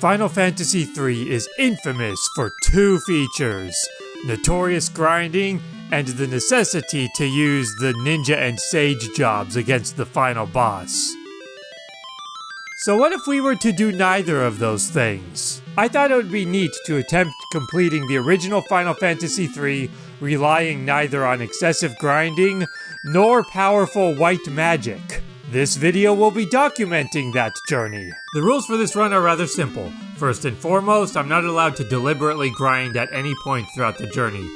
Final Fantasy III is infamous for two features: notorious grinding and the necessity to use the ninja and sage jobs against the final boss. So what if we were to do neither of those things? I thought it would be neat to attempt completing the original Final Fantasy III, relying neither on excessive grinding nor powerful white magic. This video will be documenting that journey. The rules for this run are rather simple. First and foremost, I'm not allowed to deliberately grind at any point throughout the journey,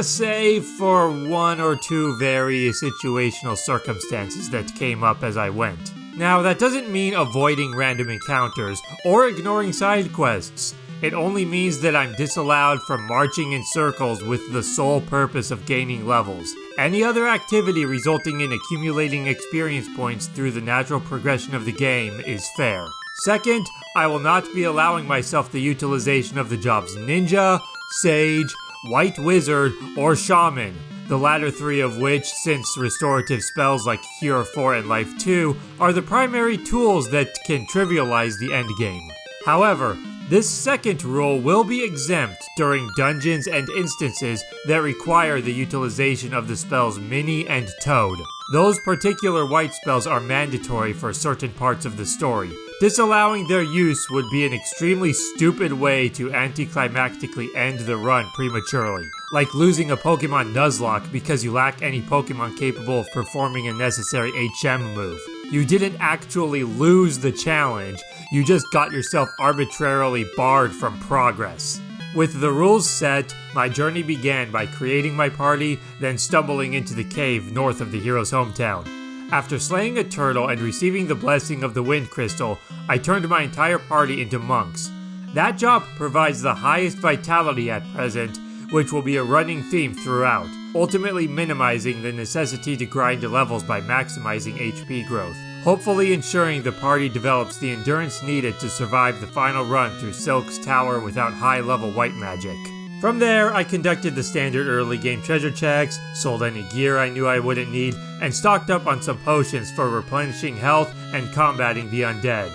save for one or two very situational circumstances that came up as I went. Now, that doesn't mean avoiding random encounters or ignoring side quests. It only means that I'm disallowed from marching in circles with the sole purpose of gaining levels. Any other activity resulting in accumulating experience points through the natural progression of the game is fair. Second, I will not be allowing myself the utilization of the jobs Ninja, Sage, White Wizard, or Shaman, the latter three of which, since restorative spells like Cure 4 and Life 2, are the primary tools that can trivialize the endgame. However, this second rule will be exempt during dungeons and instances that require the utilization of the spells Mini and Toad. Those particular white spells are mandatory for certain parts of the story. Disallowing their use would be an extremely stupid way to anticlimactically end the run prematurely, like losing a Pokemon Nuzlocke because you lack any Pokemon capable of performing a necessary HM move. You didn't actually lose the challenge, you just got yourself arbitrarily barred from progress. With the rules set, my journey began by creating my party, then stumbling into the cave north of the hero's hometown. After slaying a turtle and receiving the blessing of the Wind Crystal, I turned my entire party into monks. That job provides the highest vitality at present, which will be a running theme throughout, ultimately minimizing the necessity to grind levels by maximizing HP growth, hopefully ensuring the party develops the endurance needed to survive the final run through Silk's Tower without high-level white magic. From there, I conducted the standard early game treasure checks, sold any gear I knew I wouldn't need, and stocked up on some potions for replenishing health and combating the undead.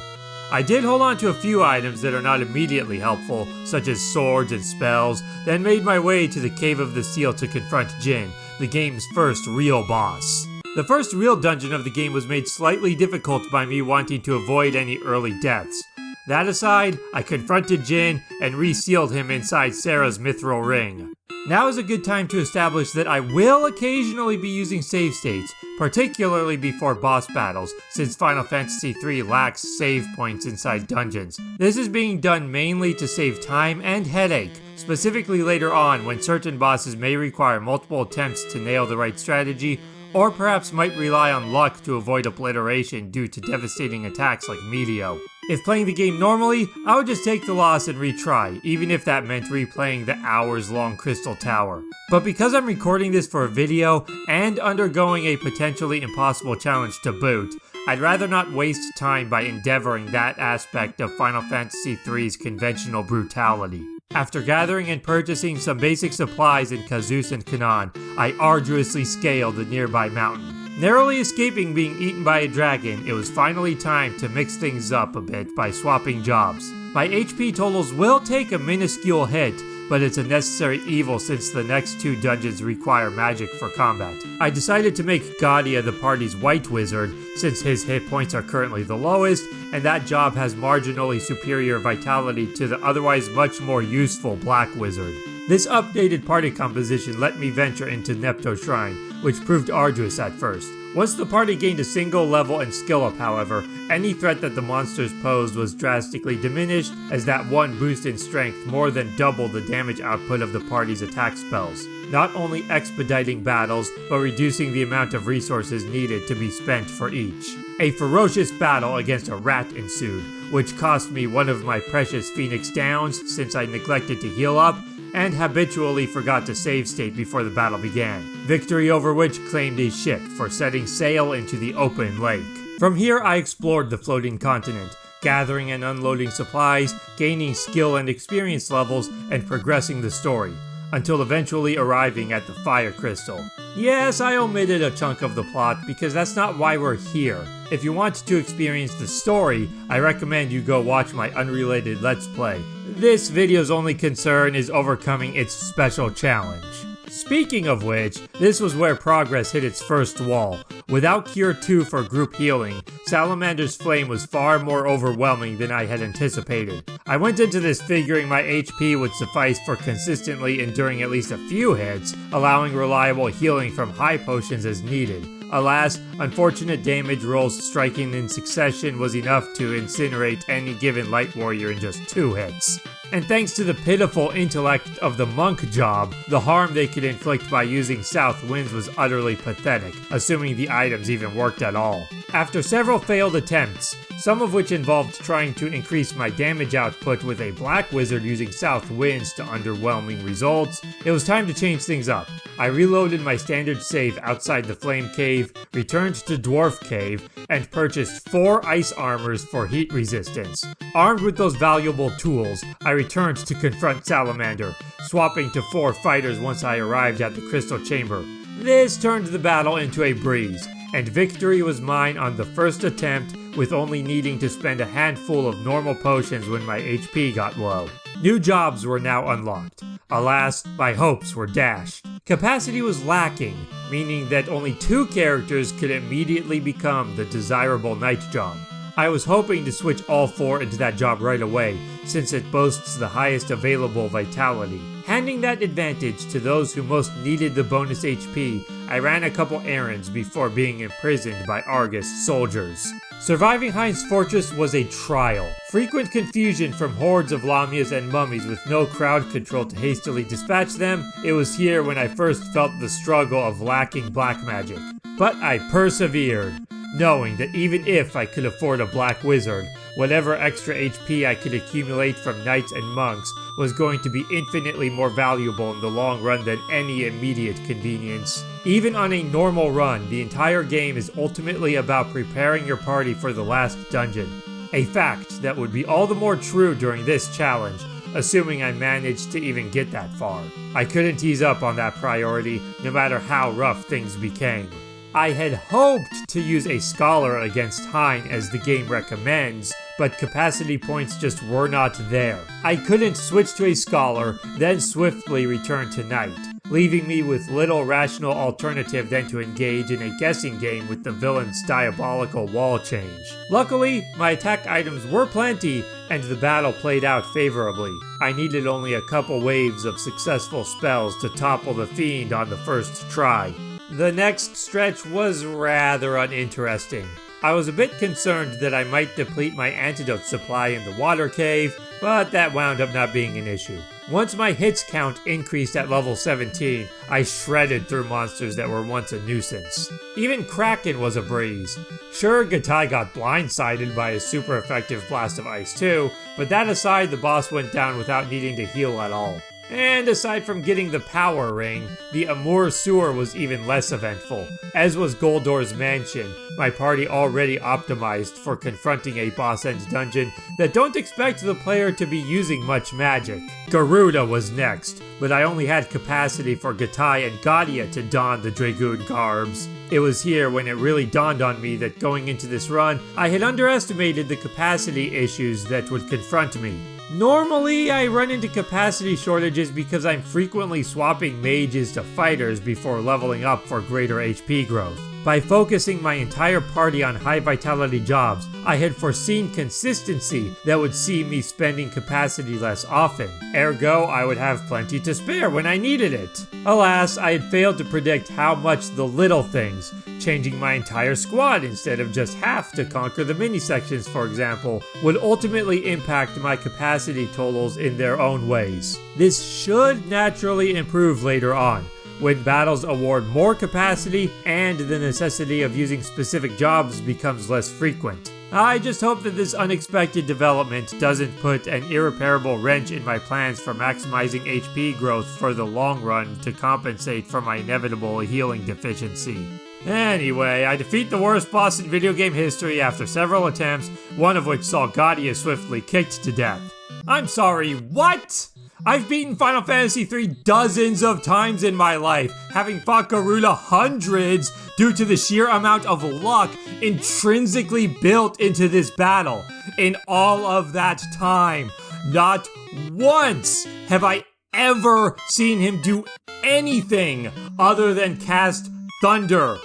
I did hold on to a few items that are not immediately helpful, such as swords and spells, then made my way to the Cave of the Seal to confront Jin, the game's first real boss. The first real dungeon of the game was made slightly difficult by me wanting to avoid any early deaths. That aside, I confronted Jin and resealed him inside Sarah's mithril ring. Now is a good time to establish that I will occasionally be using save states, particularly before boss battles, since Final Fantasy III lacks save points inside dungeons. This is being done mainly to save time and headache, specifically later on when certain bosses may require multiple attempts to nail the right strategy, or perhaps might rely on luck to avoid obliteration due to devastating attacks like Meteo. If playing the game normally, I would just take the loss and retry, even if that meant replaying the hours-long Crystal Tower. But because I'm recording this for a video, and undergoing a potentially impossible challenge to boot, I'd rather not waste time by endeavoring that aspect of Final Fantasy III's conventional brutality. After gathering and purchasing some basic supplies in Kazus and Kanan, I arduously scaled the nearby mountain. Narrowly escaping being eaten by a dragon, it was finally time to mix things up a bit by swapping jobs. My HP totals will take a minuscule hit, but it's a necessary evil since the next two dungeons require magic for combat. I decided to make Gadia the party's White Wizard, since his hit points are currently the lowest, and that job has marginally superior vitality to the otherwise much more useful Black Wizard. This updated party composition let me venture into Nepto Shrine, which proved arduous at first. Once the party gained a single level and skill up, however, any threat that the monsters posed was drastically diminished, as that one boost in strength more than doubled the damage output of the party's attack spells, not only expediting battles, but reducing the amount of resources needed to be spent for each. A ferocious battle against a rat ensued, which cost me one of my precious Phoenix Downs since I neglected to heal up, and habitually forgot to save state before the battle began, victory over which claimed a ship for setting sail into the open lake. From here I explored the floating continent, gathering and unloading supplies, gaining skill and experience levels, and progressing the story. until eventually arriving at the fire crystal. Yes, I omitted a chunk of the plot because that's not why we're here. If you want to experience the story, I recommend you go watch my unrelated Let's Play. This video's only concern is overcoming its special challenge. Speaking of which, this was where progress hit its first wall. Without Cure 2 for group healing, Salamander's Flame was far more overwhelming than I had anticipated. I went into this figuring my HP would suffice for consistently enduring at least a few hits, allowing reliable healing from high potions as needed. Alas, unfortunate damage rolls striking in succession was enough to incinerate any given light warrior in just 2 hits. And thanks to the pitiful intellect of the monk job, the harm they could inflict by using south winds was utterly pathetic, assuming the items even worked at all. After several failed attempts, some of which involved trying to increase my damage output with a black wizard using south winds to underwhelming results, it was time to change things up. I reloaded my standard save outside the flame cave, returned to dwarf cave, and purchased 4 ice armors for heat resistance. Armed with those valuable tools, I returned to confront Salamander, swapping to 4 fighters once I arrived at the crystal chamber. This turned the battle into a breeze, and victory was mine on the first attempt, with only needing to spend a handful of normal potions when my HP got low. New jobs were now unlocked. Alas, my hopes were dashed. Capacity was lacking, meaning that only 2 characters could immediately become the desirable knight job. I was hoping to switch all 4 into that job right away, since it boasts the highest available vitality. Handing that advantage to those who most needed the bonus HP, I ran a couple errands before being imprisoned by Argus soldiers. Surviving Heinz Fortress was a trial. Frequent confusion from hordes of Lamias and mummies with no crowd control to hastily dispatch them, it was here when I first felt the struggle of lacking black magic. But I persevered, knowing that even if I could afford a black wizard, whatever extra HP I could accumulate from knights and monks was going to be infinitely more valuable in the long run than any immediate convenience. Even on a normal run, the entire game is ultimately about preparing your party for the last dungeon. A fact that would be all the more true during this challenge, assuming I managed to even get that far. I couldn't ease up on that priority, no matter how rough things became. I had hoped to use a scholar against Hein as the game recommends, but capacity points just were not there. I couldn't switch to a scholar, then swiftly return to knight, leaving me with little rational alternative than to engage in a guessing game with the villain's diabolical wall change. Luckily, my attack items were plenty, and the battle played out favorably. I needed only a couple waves of successful spells to topple the fiend on the first try. The next stretch was rather uninteresting. I was a bit concerned that I might deplete my antidote supply in the water cave, but that wound up not being an issue. Once my hits count increased at level 17, I shredded through monsters that were once a nuisance. Even Kraken was a breeze. Sure, Gatai got blindsided by a super effective blast of ice too, but that aside, the boss went down without needing to heal at all. And aside from getting the power ring, the Amur Sewer was even less eventful, as was Goldor's Mansion, my party already optimized for confronting a boss-end dungeon that don't expect the player to be using much magic. Garuda was next, but I only had capacity for Gatai and Gadia to don the Dragoon garbs. It was here when it really dawned on me that going into this run, I had underestimated the capacity issues that would confront me. Normally, I run into capacity shortages because I'm frequently swapping mages to fighters before leveling up for greater HP growth. By focusing my entire party on high vitality jobs, I had foreseen consistency that would see me spending capacity less often. Ergo, I would have plenty to spare when I needed it. Alas, I had failed to predict how much the little things, changing my entire squad instead of just half to conquer the mini-sections for example, would ultimately impact my capacity totals in their own ways. This should naturally improve later on, when battles award more capacity and the necessity of using specific jobs becomes less frequent. I just hope that this unexpected development doesn't put an irreparable wrench in my plans for maximizing HP growth for the long run to compensate for my inevitable healing deficiency. Anyway, I defeat the worst boss in video game history after several attempts, one of which saw Gadia swiftly kicked to death. I'm sorry, what? I've beaten Final Fantasy III dozens of times in my life, having fought Garuda hundreds due to the sheer amount of luck intrinsically built into this battle. In all of that time, not once have I ever seen him do anything other than cast thunder.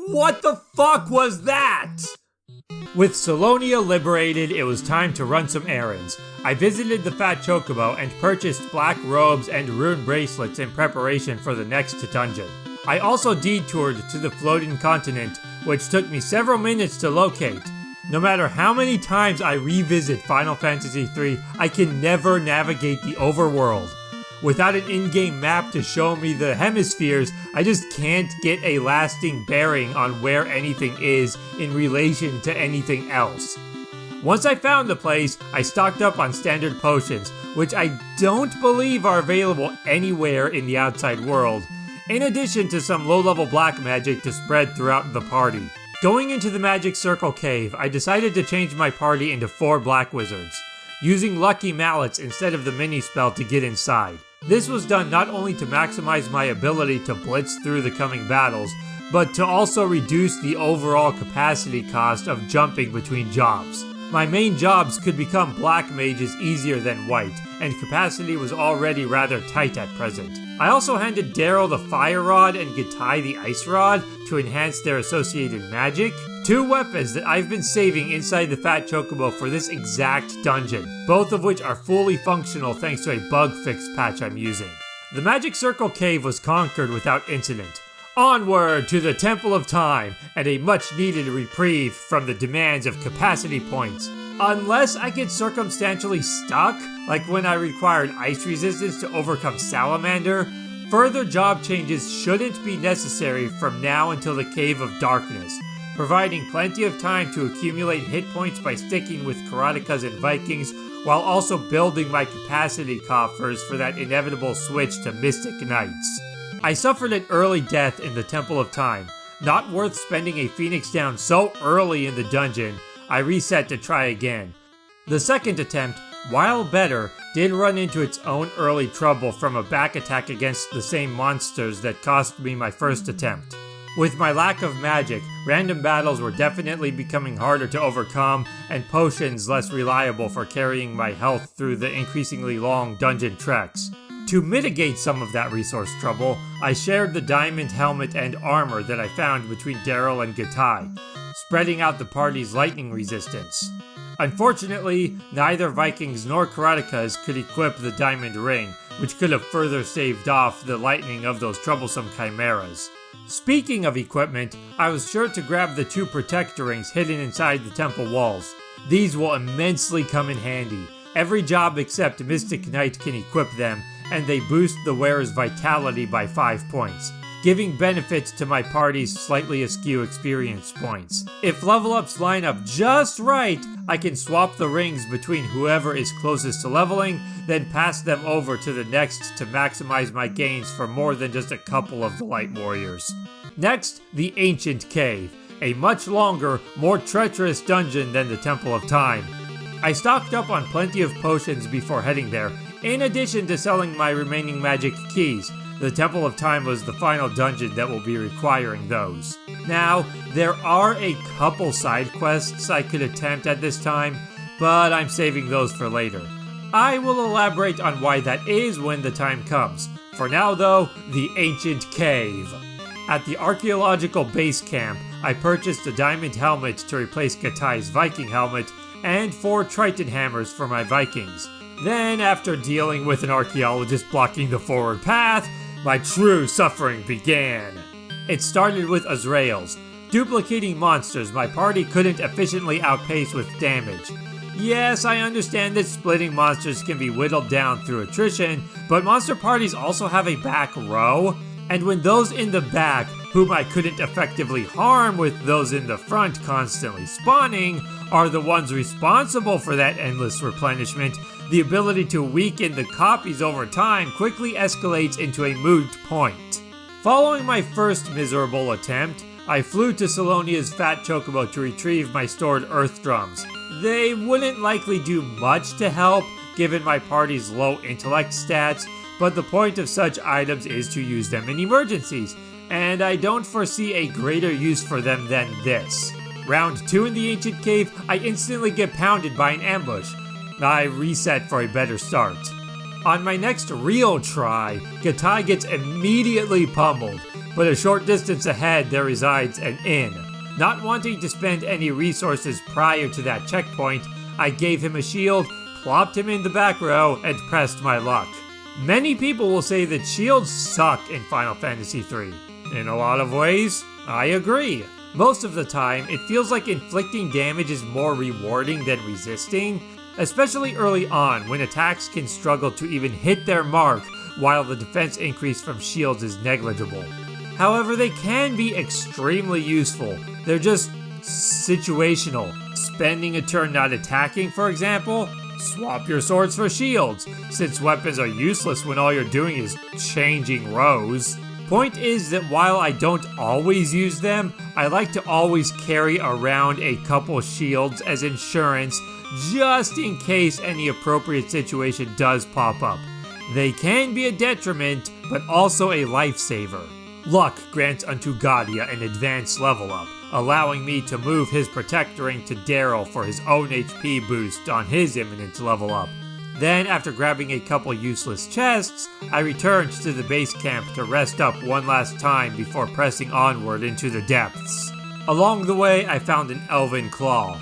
What the fuck was that? With Salonia liberated, it was time to run some errands. I visited the Fat Chocobo and purchased black robes and rune bracelets in preparation for the next dungeon. I also detoured to the floating continent, which took me several minutes to locate. No matter how many times I revisit Final Fantasy III, I can never navigate the overworld. Without an in-game map to show me the hemispheres, I just can't get a lasting bearing on where anything is in relation to anything else. Once I found the place, I stocked up on standard potions, which I don't believe are available anywhere in the outside world, in addition to some low-level black magic to spread throughout the party. Going into the Magic Circle Cave, I decided to change my party into 4 black wizards, using lucky mallets instead of the mini-spell to get inside. This was done not only to maximize my ability to blitz through the coming battles, but to also reduce the overall capacity cost of jumping between jobs. My main jobs could become black mages easier than white, and capacity was already rather tight at present. I also handed Daryl the Fire Rod and Gatai the Ice Rod to enhance their associated magic, 2 weapons that I've been saving inside the Fat Chocobo for this exact dungeon, both of which are fully functional thanks to a bug fix patch I'm using. The Magic Circle Cave was conquered without incident. Onward to the Temple of Time and a much-needed reprieve from the demands of capacity points. Unless I get circumstantially stuck, like when I required ice resistance to overcome Salamander, further job changes shouldn't be necessary from now until the Cave of Darkness, providing plenty of time to accumulate hit points by sticking with Karatekas and Vikings, while also building my capacity coffers for that inevitable switch to Mystic Knights. I suffered an early death in the Temple of Time. Not worth spending a Phoenix down so early in the dungeon, I reset to try again. The second attempt, while better, did run into its own early trouble from a back attack against the same monsters that cost me my first attempt. With my lack of magic, random battles were definitely becoming harder to overcome, and potions less reliable for carrying my health through the increasingly long dungeon treks. To mitigate some of that resource trouble, I shared the diamond helmet and armor that I found between Daryl and Gatai, spreading out the party's lightning resistance. Unfortunately, neither Vikings nor Karatekas could equip the diamond ring, which could have further staved off the lightning of those troublesome chimeras. Speaking of equipment, I was sure to grab the 2 protector rings hidden inside the temple walls. These will immensely come in handy. Every job except Mystic Knight can equip them, and they boost the wearer's vitality by 5 points, giving benefits to my party's slightly askew experience points. If level ups line up just right, I can swap the rings between whoever is closest to leveling, then pass them over to the next to maximize my gains for more than just a couple of the Light Warriors. Next, the Ancient Cave, a much longer, more treacherous dungeon than the Temple of Time. I stocked up on plenty of potions before heading there, in addition to selling my remaining magic keys. The Temple of Time was the final dungeon that will be requiring those. Now, there are a couple side quests I could attempt at this time, but I'm saving those for later. I will elaborate on why that is when the time comes. For now though, the Ancient Cave. At the archaeological base camp, I purchased a diamond helmet to replace Gatai's Viking helmet, and 4 Triton hammers for my Vikings. Then, after dealing with an archaeologist blocking the forward path, my true suffering began. It started with Azraels. Duplicating monsters my party couldn't efficiently outpace with damage. Yes, I understand that splitting monsters can be whittled down through attrition, but monster parties also have a back row, and when those in the back, whom I couldn't effectively harm with those in the front constantly spawning, are the ones responsible for that endless replenishment, the ability to weaken the copies over time quickly escalates into a moot point. Following my first miserable attempt, I flew to Salonia's Fat Chocobo to retrieve my stored earth drums. They wouldn't likely do much to help, given my party's low intellect stats, but the point of such items is to use them in emergencies, and I don't foresee a greater use for them than this. Round 2 in the Ancient Cave, I instantly get pounded by an ambush. I reset for a better start. On my next real try, Gatai gets immediately pummeled, but a short distance ahead there resides an inn. Not wanting to spend any resources prior to that checkpoint, I gave him a shield, plopped him in the back row, and pressed my luck. Many people will say that shields suck in Final Fantasy III. In a lot of ways, I agree. Most of the time, it feels like inflicting damage is more rewarding than resisting, especially early on when attacks can struggle to even hit their mark while the defense increase from shields is negligible. However, they can be extremely useful. They're just situational. Spending a turn not attacking, for example? Swap your swords for shields, since weapons are useless when all you're doing is changing rows. Point is that while I don't always use them, I like to always carry around a couple shields as insurance, just in case any appropriate situation does pop up. They can be a detriment, but also a lifesaver. Luck grants unto Gadia an advanced level up, allowing me to move his protectoring to Daryl for his own HP boost on his imminent level up. Then, after grabbing a couple useless chests, I returned to the base camp to rest up one last time before pressing onward into the depths. Along the way, I found an elven claw,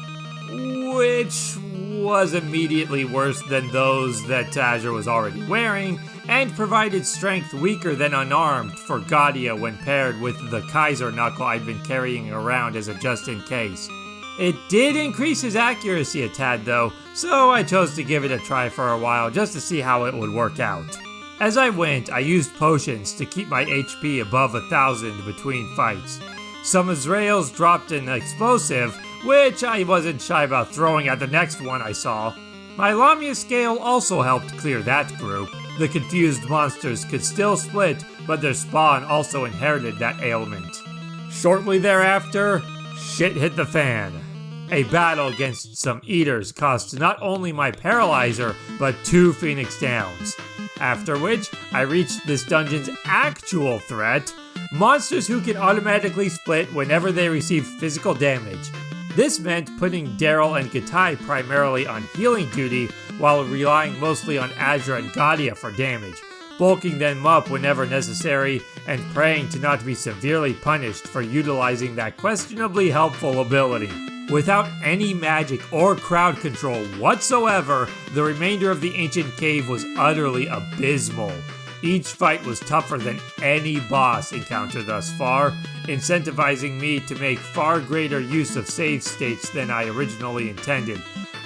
which was immediately worse than those that Azure was already wearing, and provided strength weaker than unarmed for Gadia when paired with the Kaiser knuckle I'd been carrying around as a just-in-case. It did increase his accuracy a tad though, so I chose to give it a try for a while just to see how it would work out. As I went, I used potions to keep my HP above 1,000 between fights. Some Azraels dropped an explosive, which I wasn't shy about throwing at the next one I saw. My Lamia scale also helped clear that group. The confused monsters could still split, but their spawn also inherited that ailment. Shortly thereafter, shit hit the fan. A battle against some eaters cost not only my paralyzer, but 2 Phoenix Downs. After which, I reached this dungeon's actual threat, monsters who can automatically split whenever they receive physical damage. This meant putting Daryl and Gatai primarily on healing duty, while relying mostly on Azure and Gadia for damage, bulking them up whenever necessary, and praying to not be severely punished for utilizing that questionably helpful ability. Without any magic or crowd control whatsoever, the remainder of the Ancient Cave was utterly abysmal. Each fight was tougher than any boss encounter thus far, incentivizing me to make far greater use of save states than I originally intended,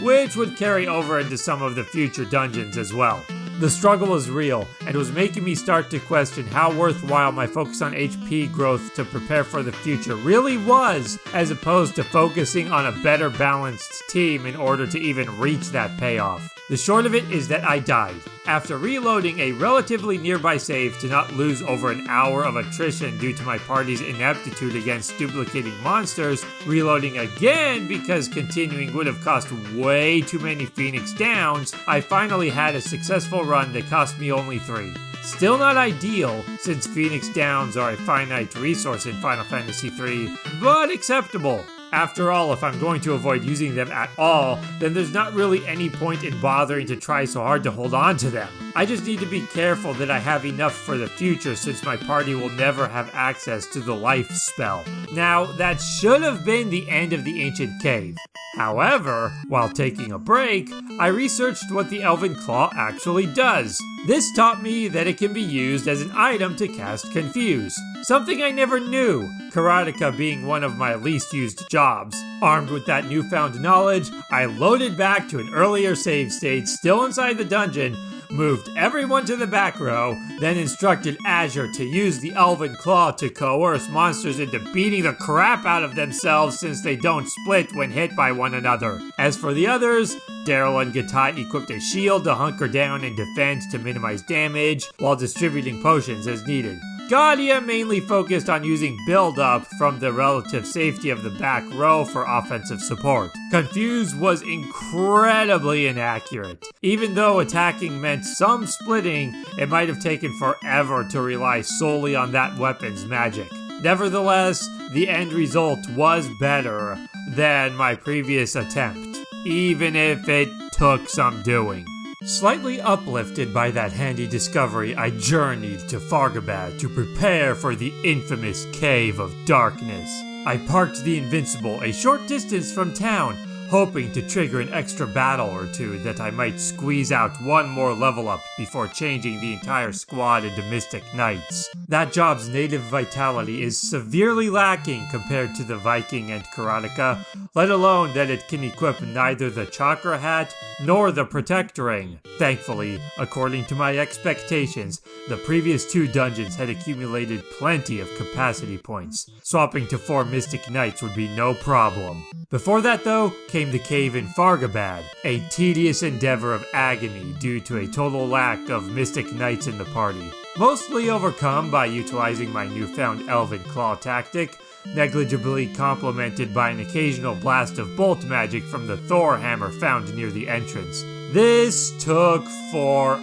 which would carry over into some of the future dungeons as well. The struggle was real, and was making me start to question how worthwhile my focus on HP growth to prepare for the future really was, as opposed to focusing on a better balanced team in order to even reach that payoff. The short of it is that I died. After reloading a relatively nearby save to not lose over an hour of attrition due to my party's ineptitude against duplicating monsters, reloading again because continuing would have cost way too many Phoenix Downs, I finally had a successful run that cost me only 3. Still not ideal, since Phoenix Downs are a finite resource in Final Fantasy III, but acceptable. After all, if I'm going to avoid using them at all, then there's not really any point in bothering to try so hard to hold on to them. I just need to be careful that I have enough for the future, since my party will never have access to the life spell. Now, that should have been the end of the Ancient Cave. However, while taking a break, I researched what the Elven Claw actually does. This taught me that it can be used as an item to cast Confuse, something I never knew, Karateka being one of my least used jobs. Armed with that newfound knowledge, I loaded back to an earlier save state still inside the dungeon, moved everyone to the back row, then instructed Azure to use the Elven Claw to coerce monsters into beating the crap out of themselves since they don't split when hit by one another. As for the others, Daryl and Gatai equipped a shield to hunker down and defend to minimize damage, while distributing potions as needed. Gadia mainly focused on using build-up from the relative safety of the back row for offensive support. Confuse was incredibly inaccurate. Even though attacking meant some splitting, it might have taken forever to rely solely on that weapon's magic. Nevertheless, the end result was better than my previous attempt, even if it took some doing. Slightly uplifted by that handy discovery, I journeyed to Fargabad to prepare for the infamous Cave of Darkness. I parked the Invincible a short distance from town, hoping to trigger an extra battle or two that I might squeeze out one more level up before changing the entire squad into Mystic Knights. That job's native vitality is severely lacking compared to the Viking and Karateka, let alone that it can equip neither the Chakra Hat nor the Protect Ring. Thankfully, according to my expectations, the previous 2 dungeons had accumulated plenty of capacity points. Swapping to 4 Mystic Knights would be no problem. Before that though, came the cave in Fargabad, a tedious endeavor of agony due to a total lack of Mystic Knights in the party. Mostly overcome by utilizing my newfound Elven Claw tactic, negligibly complemented by an occasional blast of bolt magic from the Thor hammer found near the entrance. This took forever,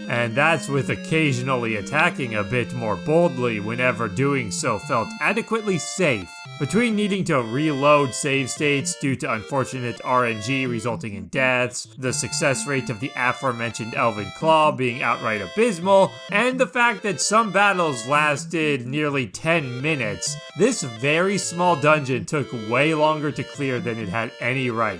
and that's with occasionally attacking a bit more boldly whenever doing so felt adequately safe. Between needing to reload save states due to unfortunate RNG resulting in deaths, the success rate of the aforementioned Elven Claw being outright abysmal, and the fact that some battles lasted nearly 10 minutes, this very small dungeon took way longer to clear than it had any right.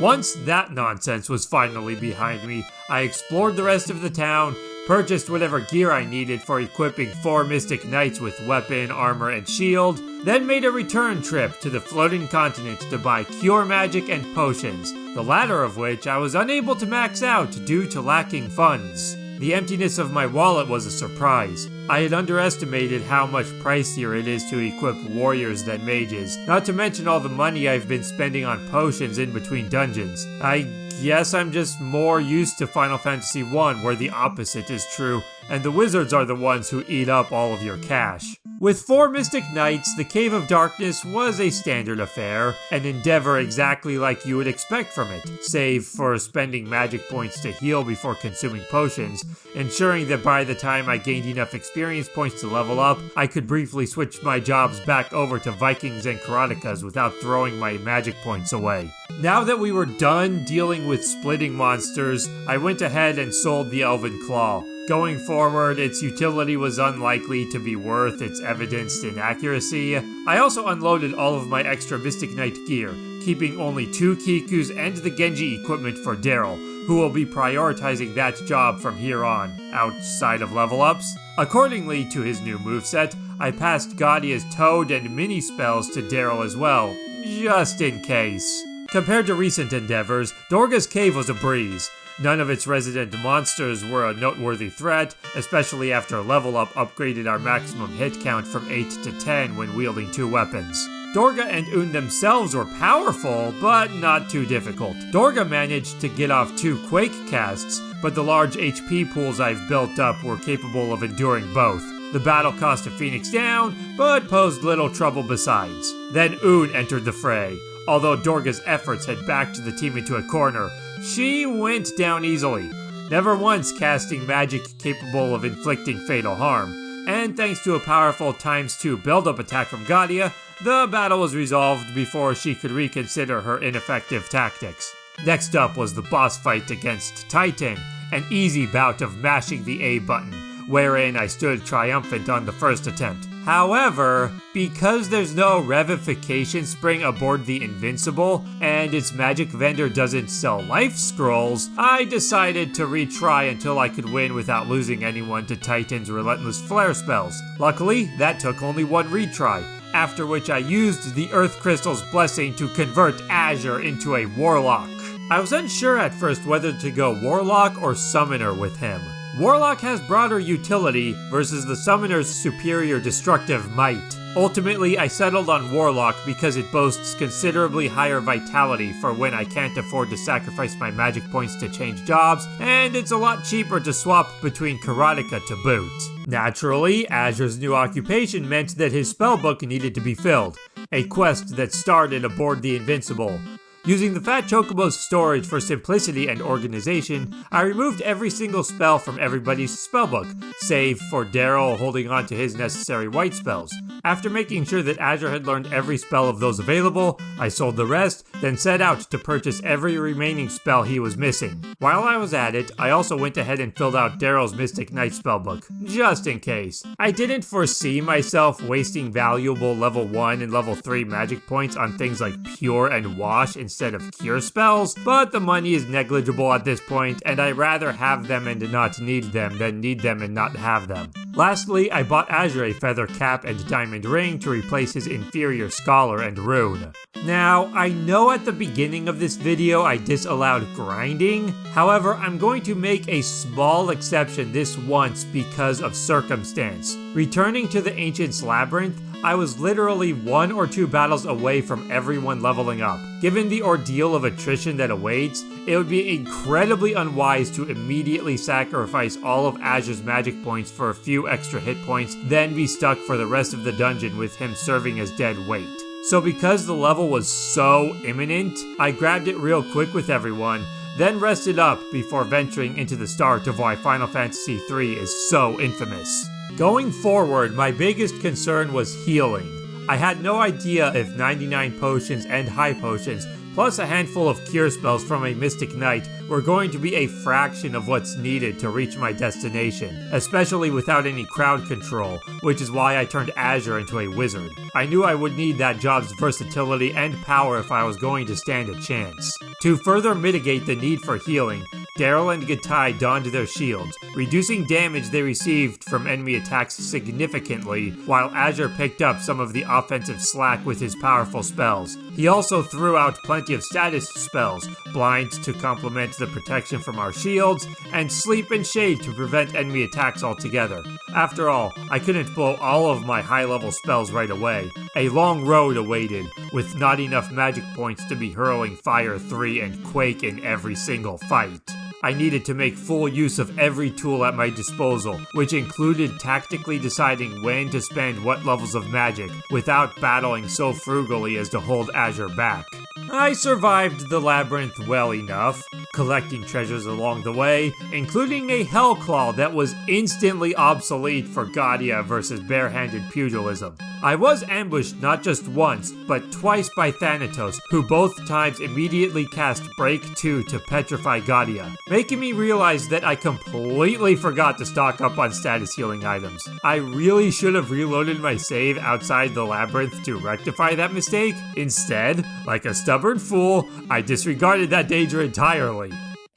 Once that nonsense was finally behind me, I explored the rest of the town, purchased whatever gear I needed for equipping 4 Mystic Knights with weapon, armor, and shield, then made a return trip to the floating continent to buy cure magic and potions, the latter of which I was unable to max out due to lacking funds. The emptiness of my wallet was a surprise. I had underestimated how much pricier it is to equip warriors than mages, not to mention all the money I've been spending on potions in between dungeons. I guess I'm just more used to Final Fantasy I, where the opposite is true, and the wizards are the ones who eat up all of your cash. With 4 Mystic Knights, the Cave of Darkness was a standard affair, an endeavor exactly like you would expect from it, save for spending magic points to heal before consuming potions, ensuring that by the time I gained enough experience points to level up, I could briefly switch my jobs back over to Vikings and Karatekas without throwing my magic points away. Now that we were done dealing with splitting monsters, I went ahead and sold the Elven Claw. Going forward, its utility was unlikely to be worth its evidenced inaccuracy. I also unloaded all of my extra Mystic Knight gear, keeping only 2 Kikus and the Genji equipment for Daryl, who will be prioritizing that job from here on, outside of level ups. Accordingly to his new moveset, I passed Gadia's Toad and Mini spells to Daryl as well, just in case. Compared to recent endeavors, Dorga's Cave was a breeze. None of its resident monsters were a noteworthy threat, especially after Level Up upgraded our maximum hit count from 8 to 10 when wielding 2 weapons. Dorga and Un themselves were powerful, but not too difficult. Dorga managed to get off 2 Quake casts, but the large HP pools I've built up were capable of enduring both. The battle cost a Phoenix down, but posed little trouble besides. Then Un entered the fray. Although Dorga's efforts had backed the team into a corner, she went down easily, never once casting magic capable of inflicting fatal harm. And thanks to a powerful ×2 build-up attack from Gadia, the battle was resolved before she could reconsider her ineffective tactics. Next up was the boss fight against Titan, an easy bout of mashing the A button, wherein I stood triumphant on the first attempt. However, because there's no revivification spring aboard the Invincible, and its magic vendor doesn't sell life scrolls, I decided to retry until I could win without losing anyone to Titan's relentless flare spells. Luckily, that took only 1 retry, after which I used the Earth Crystal's blessing to convert Azure into a Warlock. I was unsure at first whether to go Warlock or Summoner with him. Warlock has broader utility versus the Summoner's superior destructive might. Ultimately, I settled on Warlock because it boasts considerably higher vitality for when I can't afford to sacrifice my magic points to change jobs, and it's a lot cheaper to swap between Karateka to boot. Naturally, Azure's new occupation meant that his spellbook needed to be filled, a quest that started aboard the Invincible. Using the Fat Chocobo's storage for simplicity and organization, I removed every single spell from everybody's spellbook, save for Daryl holding on to his necessary white spells. After making sure that Azure had learned every spell of those available, I sold the rest, then set out to purchase every remaining spell he was missing. While I was at it, I also went ahead and filled out Daryl's Mystic Knight spellbook, just in case. I didn't foresee myself wasting valuable level 1 and level 3 magic points on things like Pure and Wash instead of Cure spells, but the money is negligible at this point, and I'd rather have them and not need them than need them and not have them. Lastly, I bought Azure a feather cap and diamond ring to replace his inferior scholar and rune. Now, I know at the beginning of this video I disallowed grinding, however, I'm going to make a small exception this once because of circumstance. Returning to the Ancient's Labyrinth, I was literally 1 or 2 battles away from everyone leveling up. Given the ordeal of attrition that awaits, it would be incredibly unwise to immediately sacrifice all of Azure's magic points for a few extra hit points, then be stuck for the rest of the dungeon with him serving as dead weight. So because the level was so imminent, I grabbed it real quick with everyone, then rested up before venturing into the start of why Final Fantasy III is so infamous. Going forward, my biggest concern was healing. I had no idea if 99 potions and high potions, plus a handful of cure spells from a Mystic Knight, were going to be a fraction of what's needed to reach my destination, especially without any crowd control, which is why I turned Azure into a wizard. I knew I would need that job's versatility and power if I was going to stand a chance. To further mitigate the need for healing, Daryl and Gatai donned their shields, reducing damage they received from enemy attacks significantly, while Azure picked up some of the offensive slack with his powerful spells. He also threw out plenty of status spells, Blind to complement the protection from our shields, and Sleep and Shade to prevent enemy attacks altogether. After all, I couldn't blow all of my high-level spells right away. A long road awaited, with not enough magic points to be hurling Fire 3 and Quake in every single fight. I needed to make full use of every tool at my disposal, which included tactically deciding when to spend what levels of magic, without battling so frugally as to hold Azure back. I survived the labyrinth well enough, collecting treasures along the way, including a Hellclaw that was instantly obsolete for Gadia versus barehanded pugilism. I was ambushed not just once, but twice by Thanatos, who both times immediately cast Break 2 to petrify Gadia, making me realize that I completely forgot to stock up on status healing items. I really should have reloaded my save outside the labyrinth to rectify that mistake. Instead, like a stubborn fool, I disregarded that danger entirely.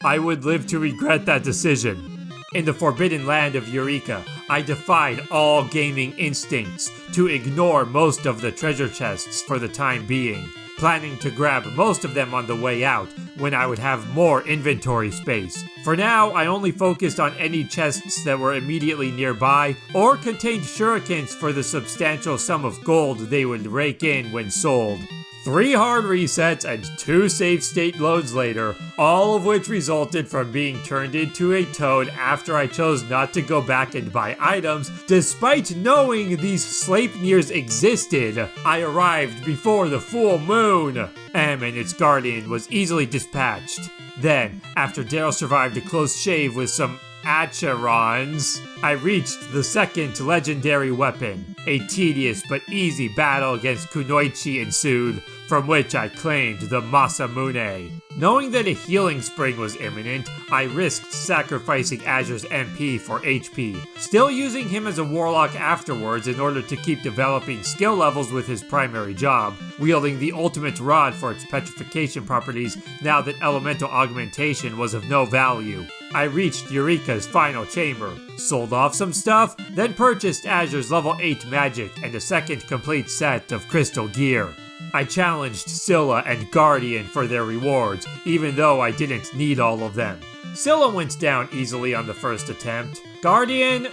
I would live to regret that decision. In the Forbidden Land of Eureka, I defied all gaming instincts to ignore most of the treasure chests for the time being, planning to grab most of them on the way out when I would have more inventory space. For now, I only focused on any chests that were immediately nearby or contained shurikens for the substantial sum of gold they would rake in when sold. 3 hard resets and 2 save state loads later, all of which resulted from being turned into a toad after I chose not to go back and buy items, despite knowing these Sleipnirs existed. I arrived before the full moon. M and its guardian was easily dispatched. Then, after Daryl survived a close shave with some Acherons, I reached the second legendary weapon. A tedious but easy battle against Kunoichi ensued, from which I claimed the Masamune. Knowing that a healing spring was imminent, I risked sacrificing Azure's MP for HP, still using him as a warlock afterwards in order to keep developing skill levels with his primary job, wielding the ultimate rod for its petrification properties now that elemental augmentation was of no value. I reached Eureka's final chamber, sold off some stuff, then purchased Azure's level 8 magic and a second complete set of crystal gear. I challenged Scylla and Guardian for their rewards, even though I didn't need all of them. Scylla went down easily on the first attempt. Guardian,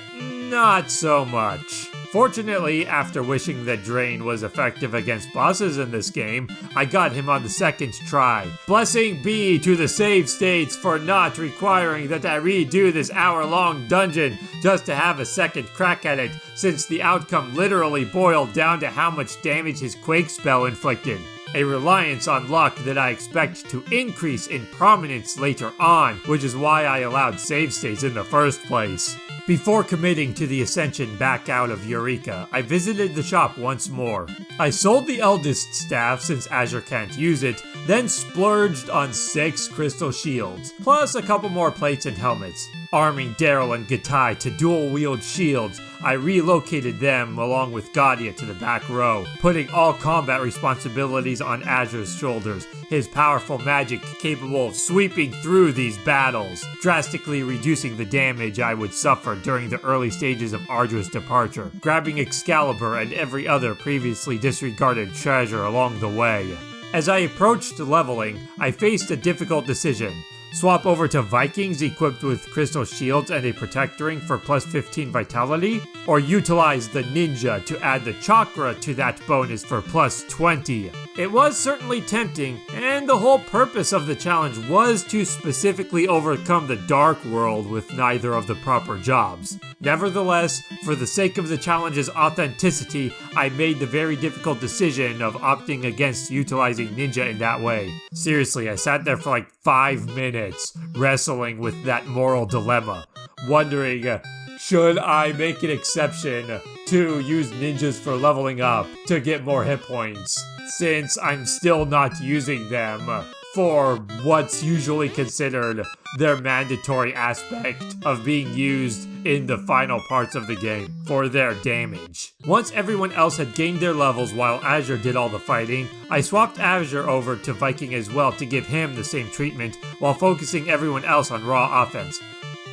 not so much. Fortunately, after wishing that Drain was effective against bosses in this game, I got him on the second try. Blessing be to the save states for not requiring that I redo this hour-long dungeon just to have a second crack at it, since the outcome literally boiled down to how much damage his Quake spell inflicted. A reliance on luck that I expect to increase in prominence later on, which is why I allowed save states in the first place. Before committing to the ascension back out of Eureka, I visited the shop once more. I sold the eldest staff since Azure can't use it, then splurged on 6 crystal shields, plus a couple more plates and helmets. Arming Daryl and Gatai to dual-wield shields, I relocated them along with Gaudia to the back row, putting all combat responsibilities on Azure's shoulders, his powerful magic capable of sweeping through these battles, drastically reducing the damage I would suffer during the early stages of Arduous departure, grabbing Excalibur and every other previously disregarded treasure along the way. As I approached leveling, I faced a difficult decision. Swap over to Vikings equipped with crystal shields and a protect ring for plus 15 vitality, or utilize the ninja to add the chakra to that bonus for plus 20. It was certainly tempting, and the whole purpose of the challenge was to specifically overcome the dark world with neither of the proper jobs. Nevertheless, for the sake of the challenge's authenticity, I made the very difficult decision of opting against utilizing ninja in that way. Seriously, I sat there for like 5 minutes, wrestling with that moral dilemma, wondering, should I make an exception to use ninjas for leveling up to get more hit points, since I'm still not using them for what's usually considered their mandatory aspect of being used in the final parts of the game for their damage. Once everyone else had gained their levels while Azure did all the fighting, I swapped Azure over to Viking as well to give him the same treatment while focusing everyone else on raw offense.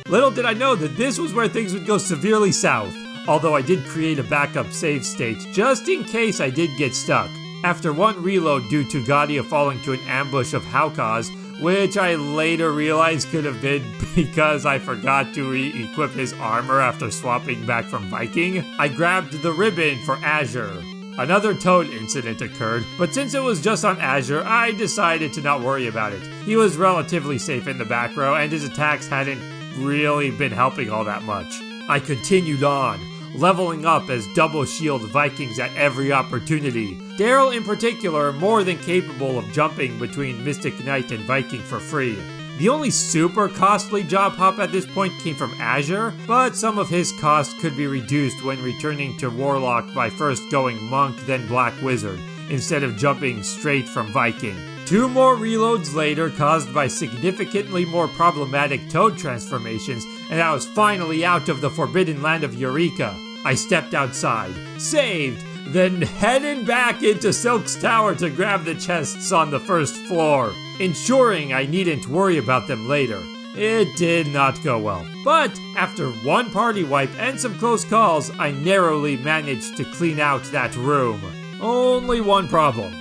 Little did I know that this was where things would go severely south, although I did create a backup save state just in case I did get stuck. After one reload due to Gaudia falling to an ambush of Haukaz, which I later realized could have been because I forgot to re-equip his armor after swapping back from Viking, I grabbed the ribbon for Azure. Another Toad incident occurred, but since it was just on Azure, I decided to not worry about it. He was relatively safe in the back row, and his attacks hadn't really been helping all that much. I continued on, leveling up as double shield Vikings at every opportunity. Daryl in particular more than capable of jumping between Mystic Knight and Viking for free. The only super costly job hop at this point came from Azure, but some of his cost could be reduced when returning to Warlock by first going Monk then Black Wizard, instead of jumping straight from Viking. 2 more reloads later caused by significantly more problematic Toad transformations, and I was finally out of the forbidden land of Eureka. I stepped outside, saved, then headed back into Silk's tower to grab the chests on the first floor, ensuring I needn't worry about them later. It did not go well, but after one party wipe and some close calls, I narrowly managed to clean out that room. Only one problem.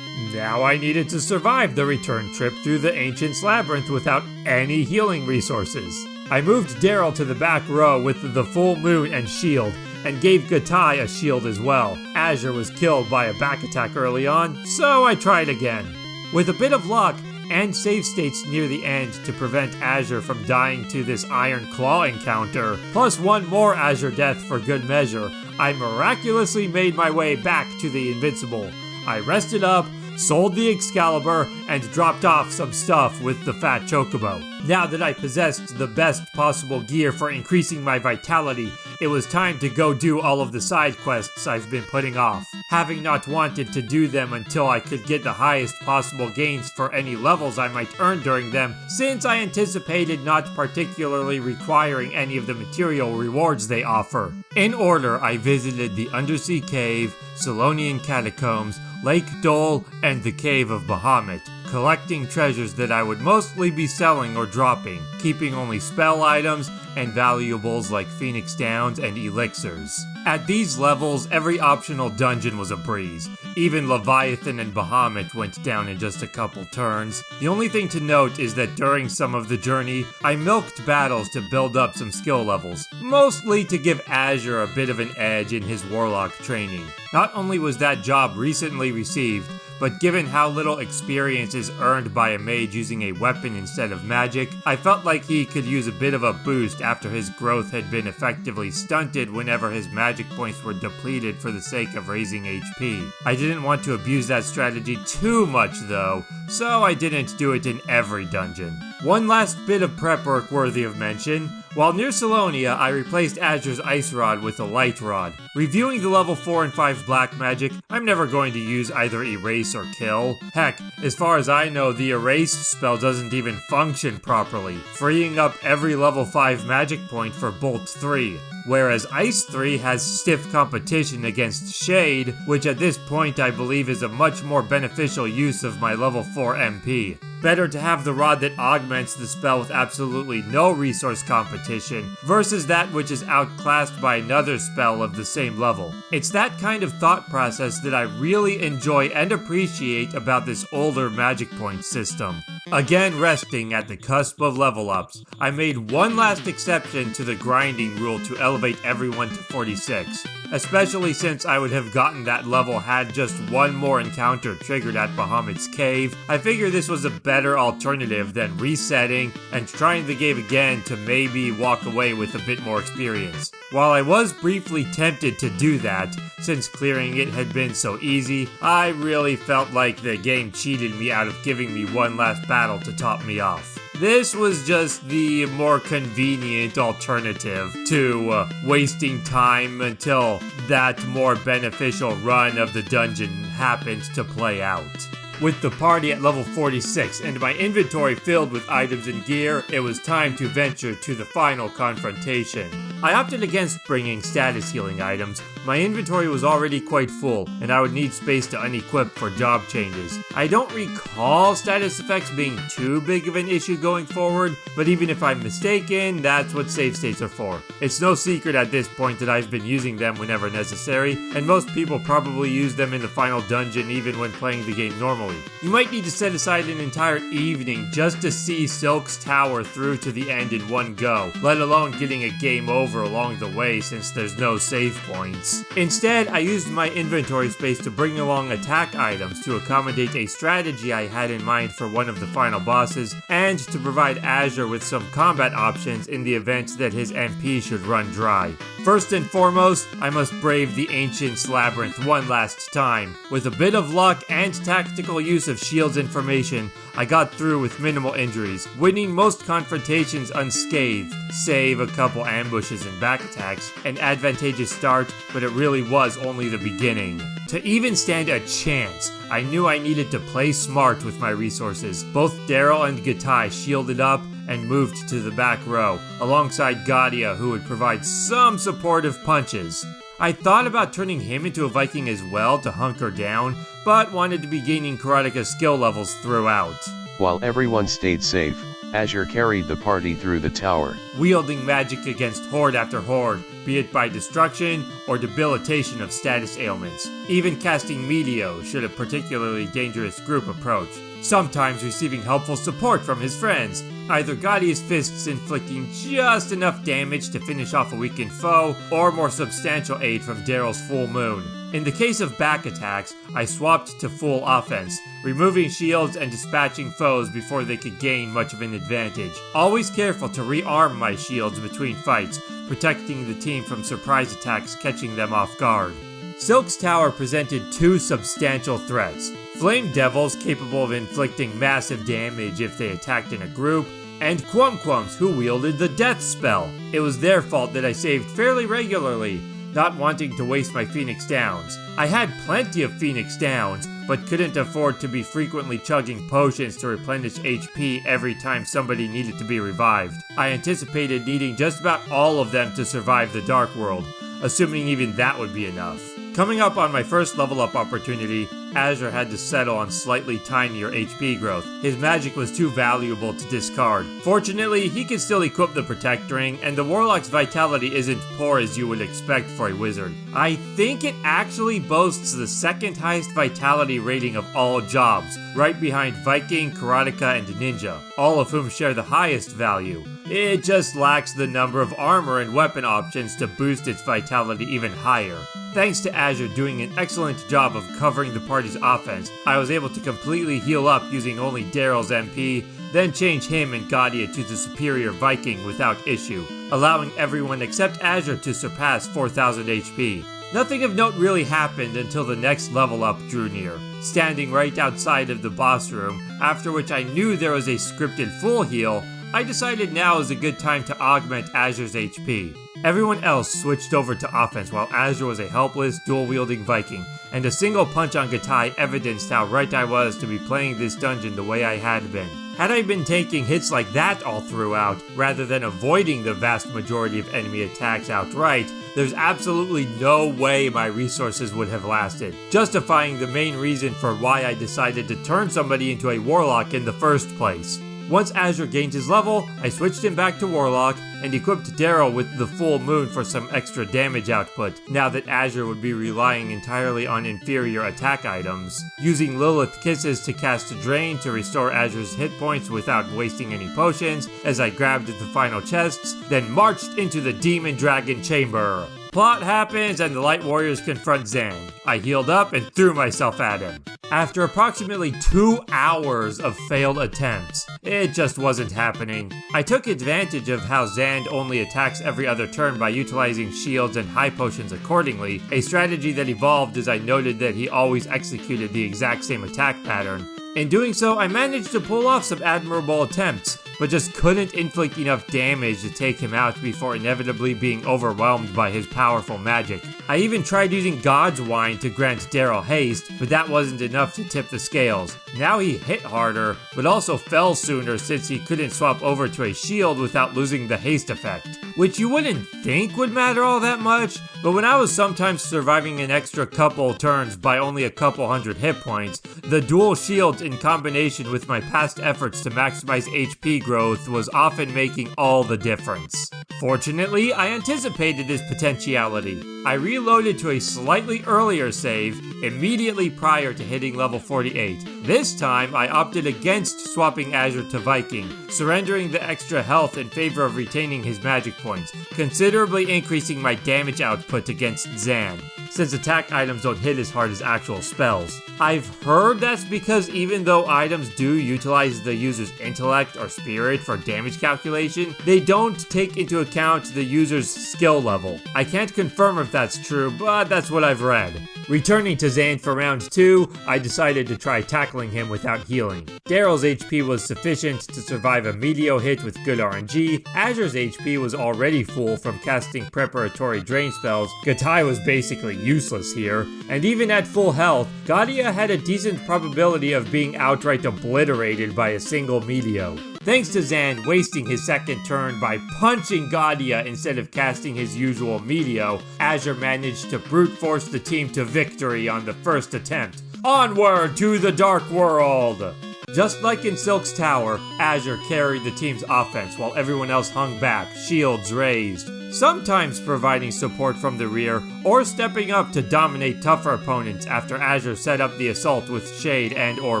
Now I needed to survive the return trip through the Ancient's Labyrinth without any healing resources. I moved Daryl to the back row with the full moon and shield, and gave Gatai a shield as well. Azure was killed by a back attack early on, so I tried again. With a bit of luck, and save states near the end to prevent Azure from dying to this Iron Claw encounter, plus one more Azure death for good measure, I miraculously made my way back to the Invincible. I rested up, sold the Excalibur, and dropped off some stuff with the Fat Chocobo. Now that I possessed the best possible gear for increasing my vitality, it was time to go do all of the side quests I've been putting off, having not wanted to do them until I could get the highest possible gains for any levels I might earn during them, since I anticipated not particularly requiring any of the material rewards they offer. In order, I visited the Undersea Cave, Solonian Catacombs, Lake Dole, and the Cave of Bahamut, collecting treasures that I would mostly be selling or dropping, keeping only spell items and valuables like Phoenix Downs and elixirs. At these levels, every optional dungeon was a breeze. Even Leviathan and Bahamut went down in just a couple turns. The only thing to note is that during some of the journey, I milked battles to build up some skill levels, mostly to give Azure a bit of an edge in his Warlock training. Not only was that job recently received, but given how little experience is earned by a mage using a weapon instead of magic, I felt like he could use a bit of a boost after his growth had been effectively stunted whenever his magic points were depleted for the sake of raising HP. I didn't want to abuse that strategy too much though, so I didn't do it in every dungeon. One last bit of prep work worthy of mention. While near Salonia, I replaced Azure's Ice Rod with a Light Rod. Reviewing the level 4 and 5 black magic, I'm never going to use either Erase or Kill. Heck, as far as I know, the Erase spell doesn't even function properly, freeing up every level 5 magic point for Bolt 3. Whereas Ice 3 has stiff competition against Shade, which at this point I believe is a much more beneficial use of my level 4 MP. Better to have the rod that augments the spell with absolutely no resource competition, versus that which is outclassed by another spell of the same level. It's that kind of thought process that I really enjoy and appreciate about this older magic point system. Again resting at the cusp of level ups, I made one last exception to the grinding rule to elevate everyone to 46. Especially since I would have gotten that level had just one more encounter triggered at Bahamut's cave, I figured this was a better alternative than resetting and trying the game again to maybe walk away with a bit more experience. While I was briefly tempted to do that, since clearing it had been so easy, I really felt like the game cheated me out of giving me one last battle to top me off. This was just the more convenient alternative to wasting time until that more beneficial run of the dungeon happened to play out. With the party at level 46 and my inventory filled with items and gear, it was time to venture to the final confrontation. I opted against bringing status healing items. My inventory was already quite full, and I would need space to unequip for job changes. I don't recall status effects being too big of an issue going forward, but even if I'm mistaken, that's what save states are for. It's no secret at this point that I've been using them whenever necessary, and most people probably use them in the final dungeon even when playing the game normally. You might need to set aside an entire evening just to see Silk's Tower through to the end in one go, let alone getting a game over along the way since there's no save points. Instead, I used my inventory space to bring along attack items to accommodate a strategy I had in mind for one of the final bosses, and to provide Azure with some combat options in the event that his MP should run dry. First and foremost, I must brave the Ancient's Labyrinth one last time. With a bit of luck and tactical use of shields and formation, I got through with minimal injuries, winning most confrontations unscathed, save a couple ambushes and back attacks. An advantageous start, but it really was only the beginning. To even stand a chance, I knew I needed to play smart with my resources. Both Daryl and Gatai shielded up and moved to the back row, alongside Gadia, who would provide some supportive punches. I thought about turning him into a Viking as well to hunker down, but wanted to be gaining Karateka's skill levels throughout. While everyone stayed safe, Azure carried the party through the tower, wielding magic against horde after horde, be it by destruction or debilitation of status ailments. Even casting Meteo should a particularly dangerous group approach, sometimes receiving helpful support from his friends, either Gadia's fists inflicting just enough damage to finish off a weakened foe, or more substantial aid from Daryl's full moon. In the case of back attacks, I swapped to full offense, removing shields and dispatching foes before they could gain much of an advantage. Always careful to rearm my shields between fights, protecting the team from surprise attacks catching them off guard. Silk's Tower presented two substantial threats: Flame Devils capable of inflicting massive damage if they attacked in a group, and Quumquums who wielded the Death Spell. It was their fault that I saved fairly regularly, not wanting to waste my Phoenix Downs. I had plenty of Phoenix Downs, but couldn't afford to be frequently chugging potions to replenish HP every time somebody needed to be revived. I anticipated needing just about all of them to survive the Dark World, assuming even that would be enough. Coming up on my first level up opportunity, Azure had to settle on slightly tinier HP growth. His magic was too valuable to discard. Fortunately, he can still equip the Protect Ring, and the Warlock's vitality isn't poor as you would expect for a wizard. I think it actually boasts the second highest vitality rating of all jobs, right behind Viking, Karateka, and Ninja, all of whom share the highest value. It just lacks the number of armor and weapon options to boost its vitality even higher. Thanks to Azure doing an excellent job of covering the party's offense, I was able to completely heal up using only Daryl's MP, then change him and Gadia to the superior Viking without issue, allowing everyone except Azure to surpass 4000 HP. Nothing of note really happened until the next level up drew near, standing right outside of the boss room, after which I knew there was a scripted full heal. I decided now is a good time to augment Azure's HP. Everyone else switched over to offense while Azure was a helpless, dual-wielding Viking, and a single punch on Gatai evidenced how right I was to be playing this dungeon the way I had been. Had I been taking hits like that all throughout, rather than avoiding the vast majority of enemy attacks outright, there's absolutely no way my resources would have lasted, justifying the main reason for why I decided to turn somebody into a Warlock in the first place. Once Azure gained his level, I switched him back to Warlock and equipped Daryl with the Full Moon for some extra damage output, now that Azure would be relying entirely on inferior attack items. Using Lilith Kisses to cast Drain to restore Azure's hit points without wasting any potions, as I grabbed the final chests, then marched into the Demon Dragon Chamber. Plot happens and the Light Warriors confront Zan. I healed up and threw myself at him. After approximately 2 hours of failed attempts, it just wasn't happening. I took advantage of how Zand only attacks every other turn by utilizing shields and high potions accordingly, a strategy that evolved as I noted that he always executed the exact same attack pattern. In doing so, I managed to pull off some admirable attempts, but just couldn't inflict enough damage to take him out before inevitably being overwhelmed by his powerful magic. I even tried using God's Wine to grant Daryl haste, but that wasn't enough to tip the scales. Now he hit harder, but also fell sooner since he couldn't swap over to a shield without losing the haste effect, which you wouldn't think would matter all that much, but when I was sometimes surviving an extra couple turns by only a couple hundred hit points, the dual shields in combination with my past efforts to maximize HP growth was often making all the difference. Fortunately, I anticipated this potentiality. I reloaded to a slightly earlier save immediately prior to hitting level 48. This time, I opted against swapping Azure to Viking, surrendering the extra health in favor of retaining his magic points, considerably increasing my damage output against Zan, since attack items don't hit as hard as actual spells. I've heard that's because even though items do utilize the user's intellect or spirit for damage calculation, they don't take into account the user's skill level. I can't confirm if that's true, but that's what I've read. Returning to Zan for round 2, I decided to try tackling him without healing. Daryl's HP was sufficient to survive a Meteor hit with good RNG, Azure's HP was already full from casting preparatory drain spells, Gatai was basically useless here, and even at full health, Gadia had a decent probability of being outright obliterated by a single Meteor. Thanks to Zan wasting his second turn by punching Gadia instead of casting his usual Meteor, Azure managed to brute force the team to victory on the first attempt. Onward to the Dark World! Just like in Silk's Tower, Azure carried the team's offense while everyone else hung back, shields raised, sometimes providing support from the rear or stepping up to dominate tougher opponents after Azure set up the assault with Shade and or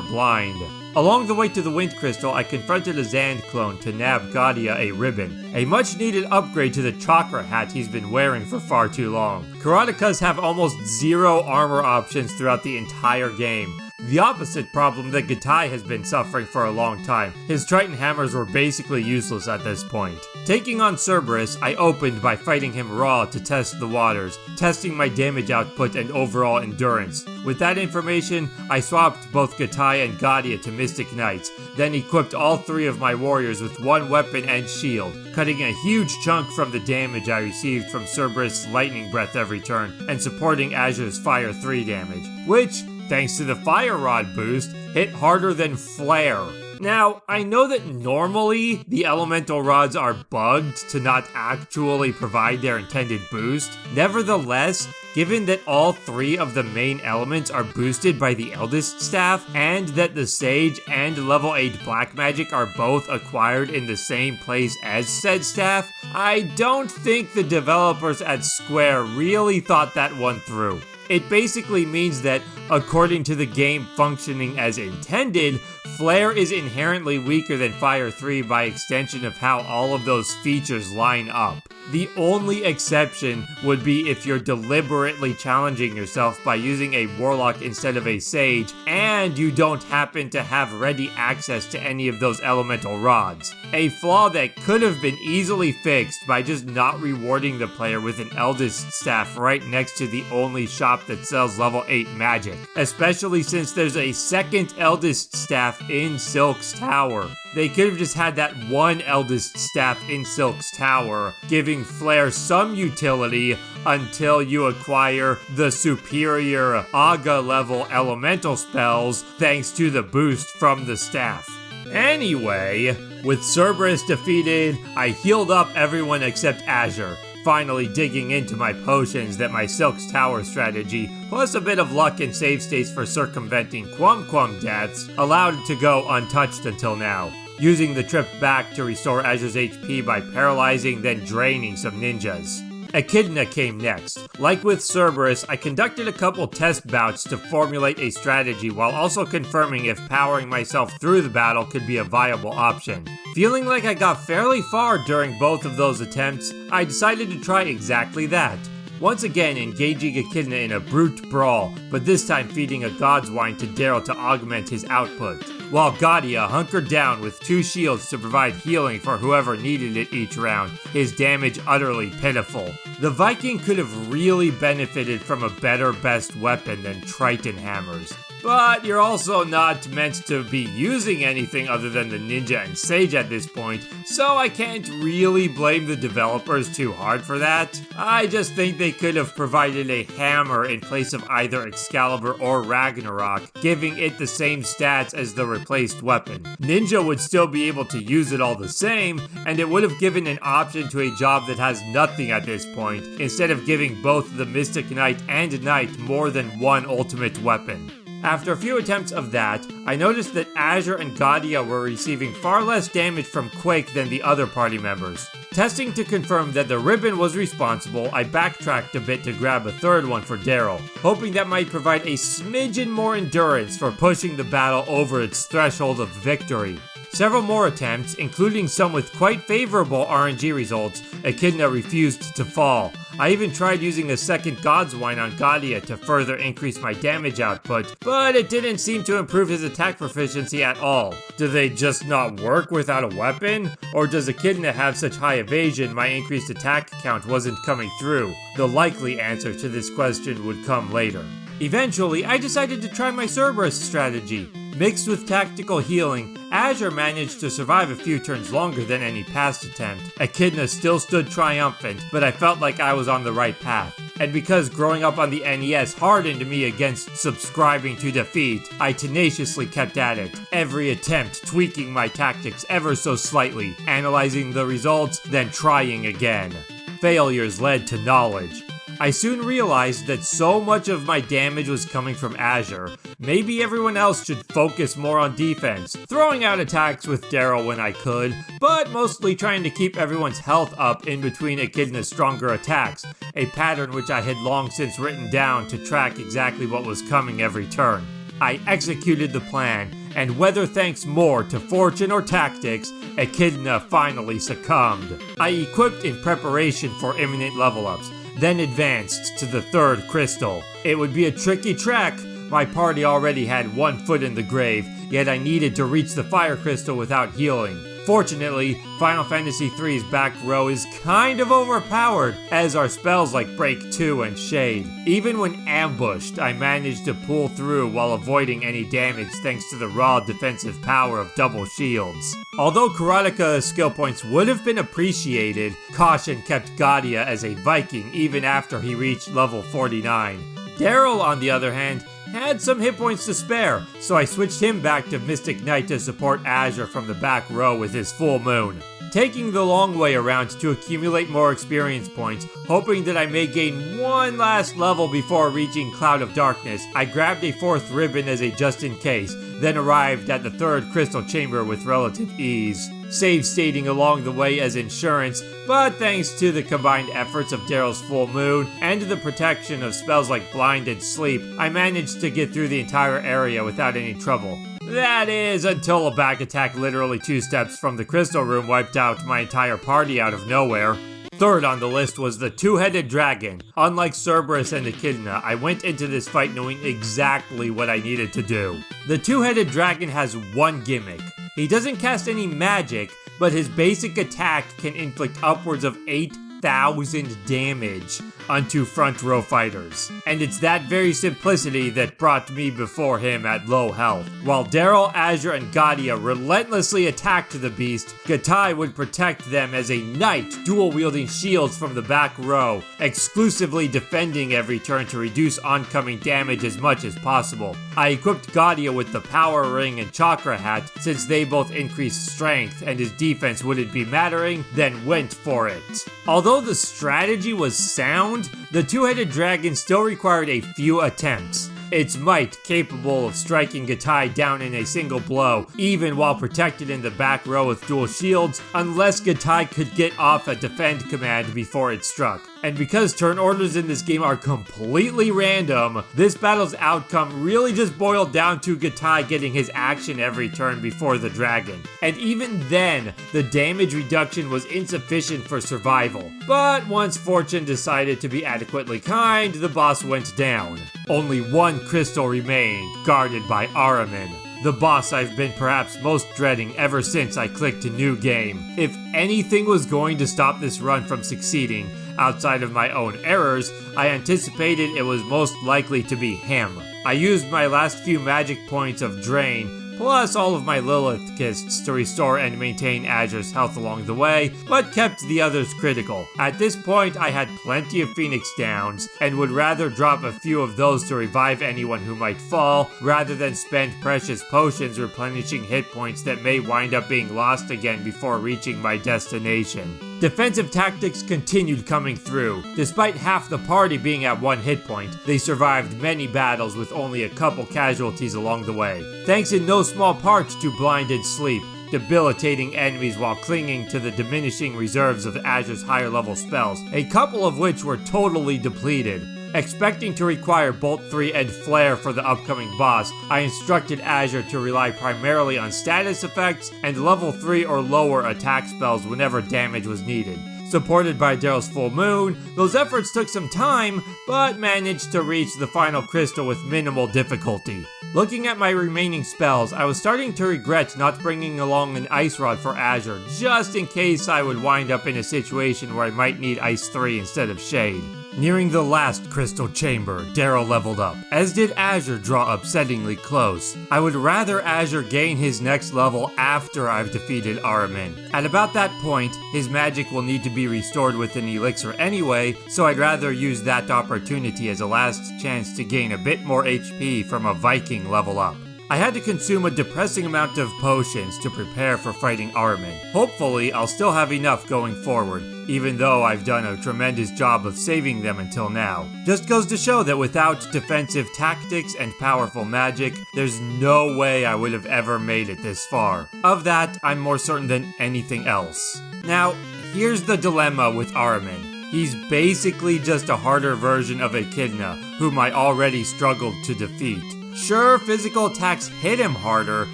Blind. Along the way to the Wind Crystal, I confronted a Zand clone to nab Gadia a ribbon, a much needed upgrade to the chakra hat he's been wearing for far too long. Karatekas have almost zero armor options throughout the entire game. The opposite problem that Gatai has been suffering for a long time. His Triton hammers were basically useless at this point. Taking on Cerberus, I opened by fighting him raw to test the waters, testing my damage output and overall endurance. With that information, I swapped both Gatai and Gadia to Mystic Knights, then equipped all 3 of my warriors with one weapon and shield, cutting a huge chunk from the damage I received from Cerberus' lightning breath every turn, and supporting Azure's Fire 3 damage, which, thanks to the Fire Rod boost, hit harder than Flare. Now, I know that normally the elemental rods are bugged to not actually provide their intended boost. Nevertheless, given that all 3 of the main elements are boosted by the Eldest Staff, and that the Sage and level 8 Black Magic are both acquired in the same place as said staff, I don't think the developers at Square really thought that one through. It basically means that, according to the game functioning as intended, Flare is inherently weaker than Fire 3 by extension of how all of those features line up. The only exception would be if you're deliberately challenging yourself by using a Warlock instead of a Sage, and you don't happen to have ready access to any of those elemental rods. A flaw that could have been easily fixed by just not rewarding the player with an Eldest Staff right next to the only shop that sells level 8 magic, especially since there's a second Eldest Staff in Silk's Tower. They could have just had that one Eldest Staff in Silk's Tower, giving Flare some utility until you acquire the superior Aga level elemental spells thanks to the boost from the staff. Anyway, with Cerberus defeated, I healed up everyone except Azure, finally digging into my potions that my Silk's Tower strategy, plus a bit of luck and save states for circumventing Quum deaths, allowed it to go untouched until now, using the trip back to restore Azure's HP by paralyzing then draining some ninjas. Echidna came next. Like with Cerberus, I conducted a couple test bouts to formulate a strategy while also confirming if powering myself through the battle could be a viable option. Feeling like I got fairly far during both of those attempts, I decided to try exactly that. Once again engaging Echidna in a brute brawl, but this time feeding a God's Wine to Daryl to augment his output, while Gadia hunkered down with 2 shields to provide healing for whoever needed it each round, his damage utterly pitiful. The Viking could have really benefited from a better best weapon than Triton hammers. But you're also not meant to be using anything other than the Ninja and Sage at this point, so I can't really blame the developers too hard for that. I just think they could have provided a hammer in place of either Excalibur or Ragnarok, giving it the same stats as the replaced weapon. Ninja would still be able to use it all the same, and it would have given an option to a job that has nothing at this point, instead of giving both the Mystic Knight and Knight more than one ultimate weapon. After a few attempts of that, I noticed that Azure and Gadia were receiving far less damage from Quake than the other party members. Testing to confirm that the ribbon was responsible, I backtracked a bit to grab a third one for Daryl, hoping that might provide a smidgen more endurance for pushing the battle over its threshold of victory. Several more attempts, including some with quite favorable RNG results, Echidna refused to fall. I even tried using a second God's Wine on Gadia to further increase my damage output, but it didn't seem to improve his attack proficiency at all. Do they just not work without a weapon? Or does Echidna have such high evasion my increased attack count wasn't coming through? The likely answer to this question would come later. Eventually, I decided to try my Cerberus strategy. Mixed with tactical healing, Azure managed to survive a few turns longer than any past attempt. Echidna still stood triumphant, but I felt like I was on the right path. And because growing up on the NES hardened me against subscribing to defeat, I tenaciously kept at it, every attempt tweaking my tactics ever so slightly, analyzing the results, then trying again. Failures led to knowledge. I soon realized that so much of my damage was coming from Azure. Maybe everyone else should focus more on defense, throwing out attacks with Daryl when I could, but mostly trying to keep everyone's health up in between Echidna's stronger attacks, a pattern which I had long since written down to track exactly what was coming every turn. I executed the plan, and whether thanks more to fortune or tactics, Echidna finally succumbed. I equipped in preparation for imminent level ups, then advanced to the third crystal. It would be a tricky trek. My party already had one foot in the grave, yet I needed to reach the fire crystal without healing. Fortunately, Final Fantasy III's back row is kind of overpowered, as are spells like Break 2 and Shade. Even when ambushed, I managed to pull through while avoiding any damage thanks to the raw defensive power of double shields. Although Karateka's skill points would have been appreciated, caution kept Gadia as a Viking even after he reached level 49. Daryl, on the other hand, had some hit points to spare, so I switched him back to Mystic Knight to support Azure from the back row with his full moon. Taking the long way around to accumulate more experience points, hoping that I may gain one last level before reaching Cloud of Darkness, I grabbed a 4th ribbon as a just in case, then arrived at the 3rd crystal chamber with relative ease. Save stating along the way as insurance, but thanks to the combined efforts of Daryl's full moon and the protection of spells like blind and sleep, I managed to get through the entire area without any trouble. That is, until a back attack literally 2 steps from the crystal room wiped out my entire party out of nowhere. Third on the list was the two-headed dragon. Unlike Cerberus and Echidna, I went into this fight knowing exactly what I needed to do. The two-headed dragon has one gimmick. He doesn't cast any magic, but his basic attack can inflict upwards of 8,000 damage onto front row fighters. And it's that very simplicity that brought me before him at low health. While Daryl, Azure, and Gadia relentlessly attacked the beast, Gatai would protect them as a knight, dual-wielding shields from the back row, exclusively defending every turn to reduce oncoming damage as much as possible. I equipped Gadia with the Power Ring and Chakra Hat since they both increased strength and his defense wouldn't be mattering, then went for it. Although the strategy was sound, the two-headed dragon still required a few attempts. Its might capable of striking Gatai down in a single blow, even while protected in the back row with dual shields, unless Gatai could get off a defend command before it struck. And because turn orders in this game are completely random, this battle's outcome really just boiled down to Gatai getting his action every turn before the dragon. And even then, the damage reduction was insufficient for survival. But once fortune decided to be adequately kind, the boss went down. Only one crystal remained, guarded by Araman, the boss I've been perhaps most dreading ever since I clicked a new game. If anything was going to stop this run from succeeding, outside of my own errors, I anticipated it was most likely to be him. I used my last few magic points of Drain, plus all of my Lilith Kists to restore and maintain Azure's health along the way, but kept the others critical. At this point, I had plenty of Phoenix Downs, and would rather drop a few of those to revive anyone who might fall, rather than spend precious potions replenishing hit points that may wind up being lost again before reaching my destination. Defensive tactics continued coming through. Despite half the party being at 1 hit point, they survived many battles with only a couple casualties along the way. Thanks in no small part to blind and sleep, debilitating enemies while clinging to the diminishing reserves of Azure's higher level spells, a couple of which were totally depleted. Expecting to require Bolt 3 and Flare for the upcoming boss, I instructed Azure to rely primarily on status effects and level 3 or lower attack spells whenever damage was needed. Supported by Daryl's full moon, those efforts took some time, but managed to reach the final crystal with minimal difficulty. Looking at my remaining spells, I was starting to regret not bringing along an Ice Rod for Azure, just in case I would wind up in a situation where I might need Ice 3 instead of Shade. Nearing the last crystal chamber, Daryl leveled up, as did Azure draw upsettingly close. I would rather Azure gain his next level after I've defeated Araman. At about that point, his magic will need to be restored with an elixir anyway, so I'd rather use that opportunity as a last chance to gain a bit more HP from a Viking level up. I had to consume a depressing amount of potions to prepare for fighting Araman. Hopefully, I'll still have enough going forward, even though I've done a tremendous job of saving them until now. Just goes to show that without defensive tactics and powerful magic, there's no way I would have ever made it this far. Of that, I'm more certain than anything else. Now, here's the dilemma with Araman. He's basically just a harder version of Echidna, whom I already struggled to defeat. Sure, physical attacks hit him harder,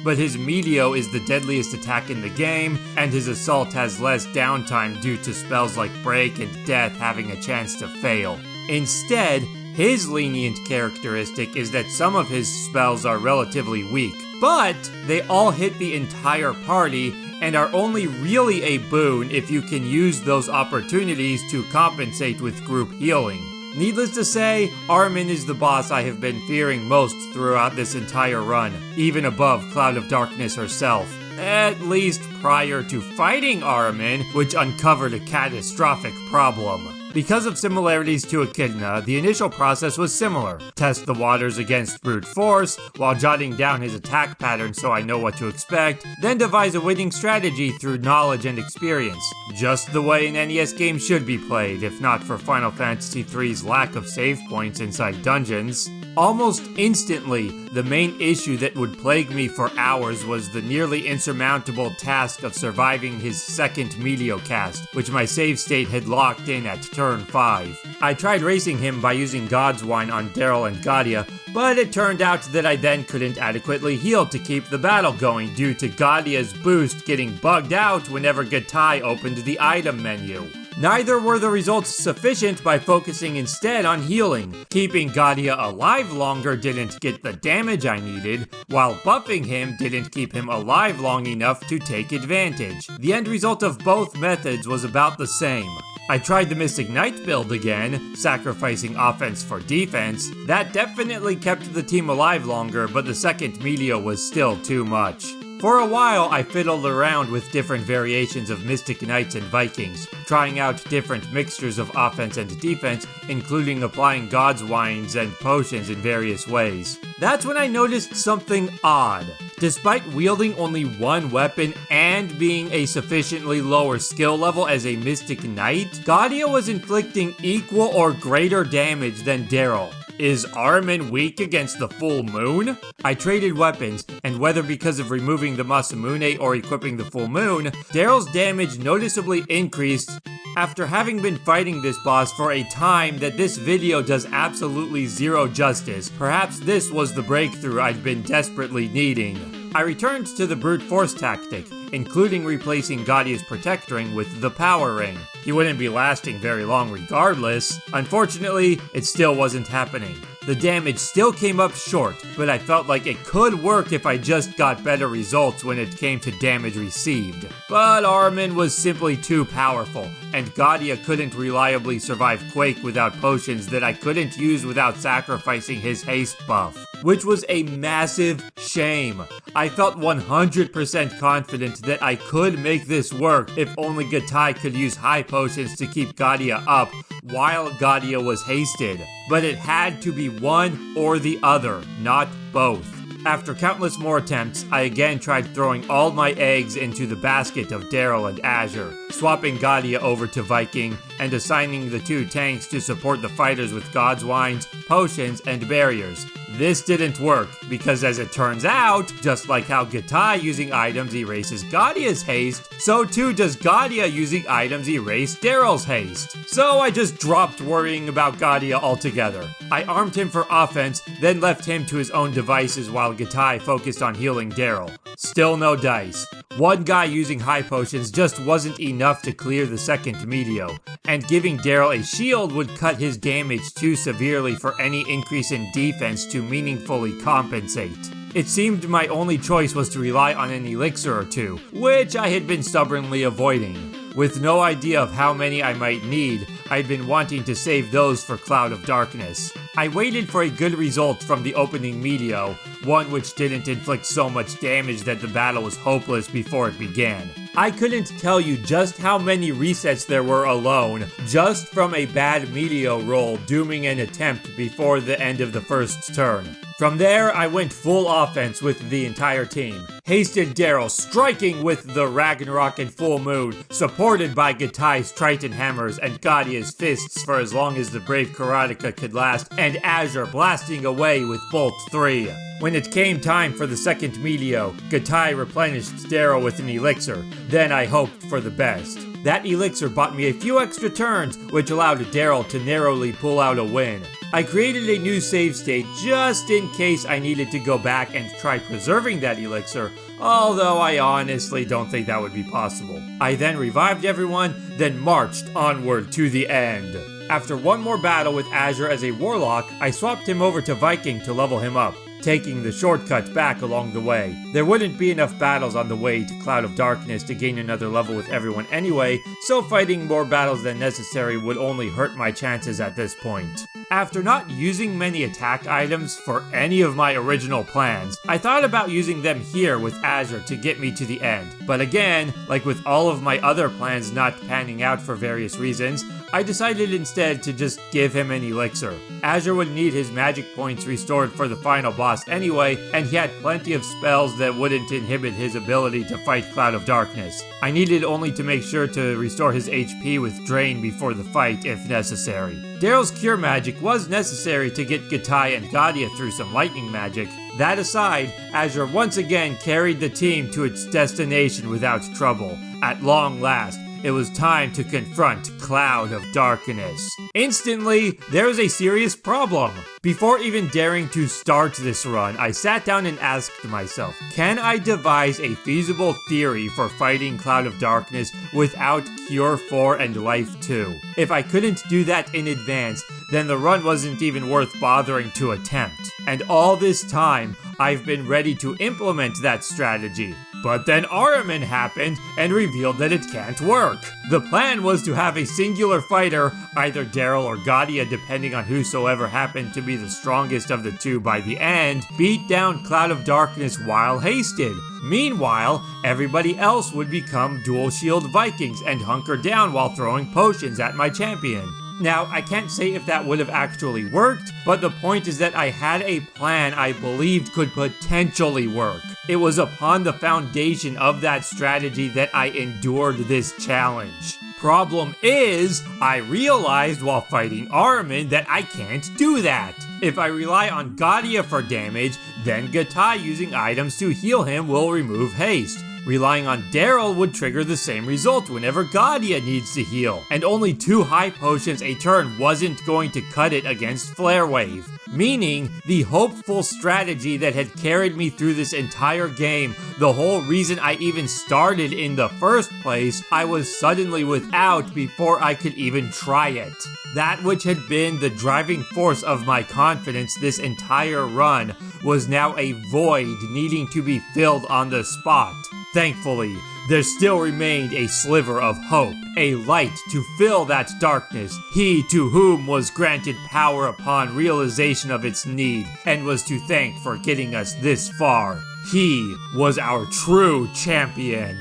but his Meteor is the deadliest attack in the game, and his Assault has less downtime due to spells like Break and Death having a chance to fail. Instead, his lenient characteristic is that some of his spells are relatively weak, but they all hit the entire party and are only really a boon if you can use those opportunities to compensate with group healing. Needless to say, Araman is the boss I have been fearing most throughout this entire run, even above Cloud of Darkness herself. At least prior to fighting Araman, which uncovered a catastrophic problem. Because of similarities to Echidna, the initial process was similar. Test the waters against brute force, while jotting down his attack pattern so I know what to expect, then devise a winning strategy through knowledge and experience. Just the way an NES game should be played, if not for Final Fantasy III's lack of save points inside dungeons. Almost instantly, the main issue that would plague me for hours was the nearly insurmountable task of surviving his second Meteor cast, which my save state had locked in at turn 5. I tried racing him by using God's Wine on Daryl and Gadia, but it turned out that I then couldn't adequately heal to keep the battle going due to Gadia's boost getting bugged out whenever Gatai opened the item menu. Neither were the results sufficient by focusing instead on healing. Keeping Gadia alive longer didn't get the damage I needed, while buffing him didn't keep him alive long enough to take advantage. The end result of both methods was about the same. I tried the Mystic Knight build again, sacrificing offense for defense. That definitely kept the team alive longer, but the second Meteor was still too much. For a while, I fiddled around with different variations of Mystic Knights and Vikings, trying out different mixtures of offense and defense, including applying God's Wines and potions in various ways. That's when I noticed something odd. Despite wielding only one weapon and being a sufficiently lower skill level as a Mystic Knight, Gadia was inflicting equal or greater damage than Daryl. Is Armin weak against the full moon? I traded weapons, and whether because of removing the Masamune or equipping the full moon, Daryl's damage noticeably increased. After having been fighting this boss for a time that this video does absolutely zero justice, perhaps this was the breakthrough I'd been desperately needing. I returned to the brute force tactic, including replacing Gadia's Protect Ring with the Power Ring. He wouldn't be lasting very long regardless. Unfortunately, it still wasn't happening. The damage still came up short, but I felt like it could work if I just got better results when it came to damage received. But Armin was simply too powerful, and Gadia couldn't reliably survive Quake without potions that I couldn't use without sacrificing his haste buff, which was a massive shame. I felt 100% confident that I could make this work if only Gatai could use high potions to keep Gadia up while Gadia was hasted. But it had to be one or the other, not both. After countless more attempts, I again tried throwing all my eggs into the basket of Daryl and Azure, swapping Gadia over to Viking, and assigning the two tanks to support the fighters with God's Wines, potions, and barriers. This didn't work, because as it turns out, just like how Gatai using items erases Gadia's haste, so too does Gadia using items erase Daryl's haste. So I just dropped worrying about Gadia altogether. I armed him for offense, then left him to his own devices while Gatai focused on healing Daryl. Still no dice. One guy using high potions just wasn't enough to clear the second Meteor, and giving Daryl a shield would cut his damage too severely for any increase in defense to meaningfully compensate. It seemed my only choice was to rely on an elixir or two, which I had been stubbornly avoiding. With no idea of how many I might need, I'd been wanting to save those for Cloud of Darkness. I waited for a good result from the opening Meteor, one which didn't inflict so much damage that the battle was hopeless before it began. I couldn't tell you just how many resets there were alone, just from a bad Meteor roll dooming an attempt before the end of the first turn. From there, I went full offense with the entire team. Hasted Daryl, striking with the Ragnarok and Full Moon, supported by Gatai's Triton Hammers and Gadia's Fists for as long as the Brave Karateka could last, and Azure blasting away with Bolt 3. When it came time for the second Meteor, Gatai replenished Daryl with an elixir, then I hoped for the best. That elixir bought me a few extra turns, which allowed Daryl to narrowly pull out a win. I created a new save state just in case I needed to go back and try preserving that elixir, although I honestly don't think that would be possible. I then revived everyone, then marched onward to the end. After one more battle with Azure as a warlock, I swapped him over to Viking to level him up, taking the shortcut back along the way. There wouldn't be enough battles on the way to Cloud of Darkness to gain another level with everyone anyway, so fighting more battles than necessary would only hurt my chances at this point. After not using many attack items for any of my original plans, I thought about using them here with Azure to get me to the end. But again, like with all of my other plans not panning out for various reasons, I decided instead to just give him an elixir. Azure would need his magic points restored for the final boss anyway, and he had plenty of spells that wouldn't inhibit his ability to fight Cloud of Darkness. I needed only to make sure to restore his HP with Drain before the fight if necessary. Daryl's cure magic was necessary to get Gatai and Gadia through some lightning magic. That aside, Azure once again carried the team to its destination without trouble. At long last, it was time to confront Cloud of Darkness. Instantly, there was a serious problem. Before even daring to start this run, I sat down and asked myself, can I devise a feasible theory for fighting Cloud of Darkness without Cure 4 and Life 2? If I couldn't do that in advance, then the run wasn't even worth bothering to attempt. And all this time, I've been ready to implement that strategy. But then Ahriman happened and revealed that it can't work. The plan was to have a singular fighter, either Daryl or Gadia depending on whosoever happened to be the strongest of the two by the end, beat down Cloud of Darkness while hasted. Meanwhile, everybody else would become dual shield Vikings and hunker down while throwing potions at my champion. Now, I can't say if that would have actually worked, but the point is that I had a plan I believed could potentially work. It was upon the foundation of that strategy that I endured this challenge. Problem is, I realized while fighting Ahriman that I can't do that. If I rely on Gadia for damage, then Gatai using items to heal him will remove haste. Relying on Daryl would trigger the same result whenever Gadia needs to heal, and only 2 high potions a turn wasn't going to cut it against Flare Wave. Meaning, the hopeful strategy that had carried me through this entire game, the whole reason I even started in the first place, I was suddenly without before I could even try it. That which had been the driving force of my confidence this entire run was now a void needing to be filled on the spot. Thankfully, there still remained a sliver of hope, a light to fill that darkness, he to whom was granted power upon realization of its need, and was to thank for getting us this far. He was our true champion.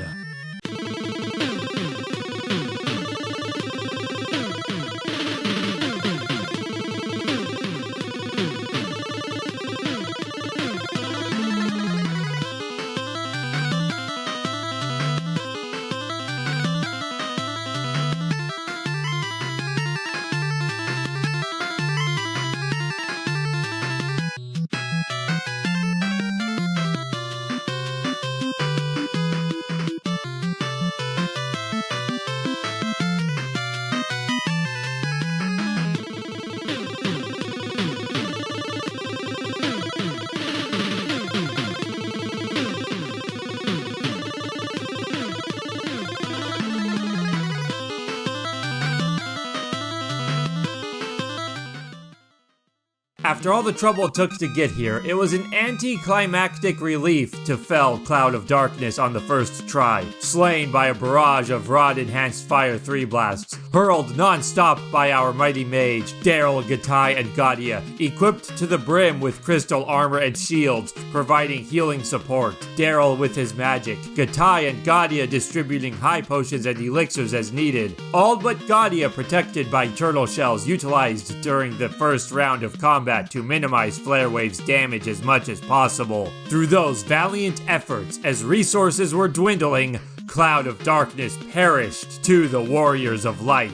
After all the trouble it took to get here, it was an anticlimactic relief to fell Cloud of Darkness on the first try, slain by a barrage of Rod-enhanced Fire 3 blasts, hurled non-stop by our mighty mage, Daryl, Gatai, and Gadia, equipped to the brim with crystal armor and shields, providing healing support, Daryl with his magic, Gatai and Gadia distributing high potions and elixirs as needed, all but Gadia protected by turtle shells utilized during the first round of combat to minimize Flare Wave's damage as much as possible. Through those valiant efforts, as resources were dwindling, Cloud of Darkness perished to the Warriors of Light.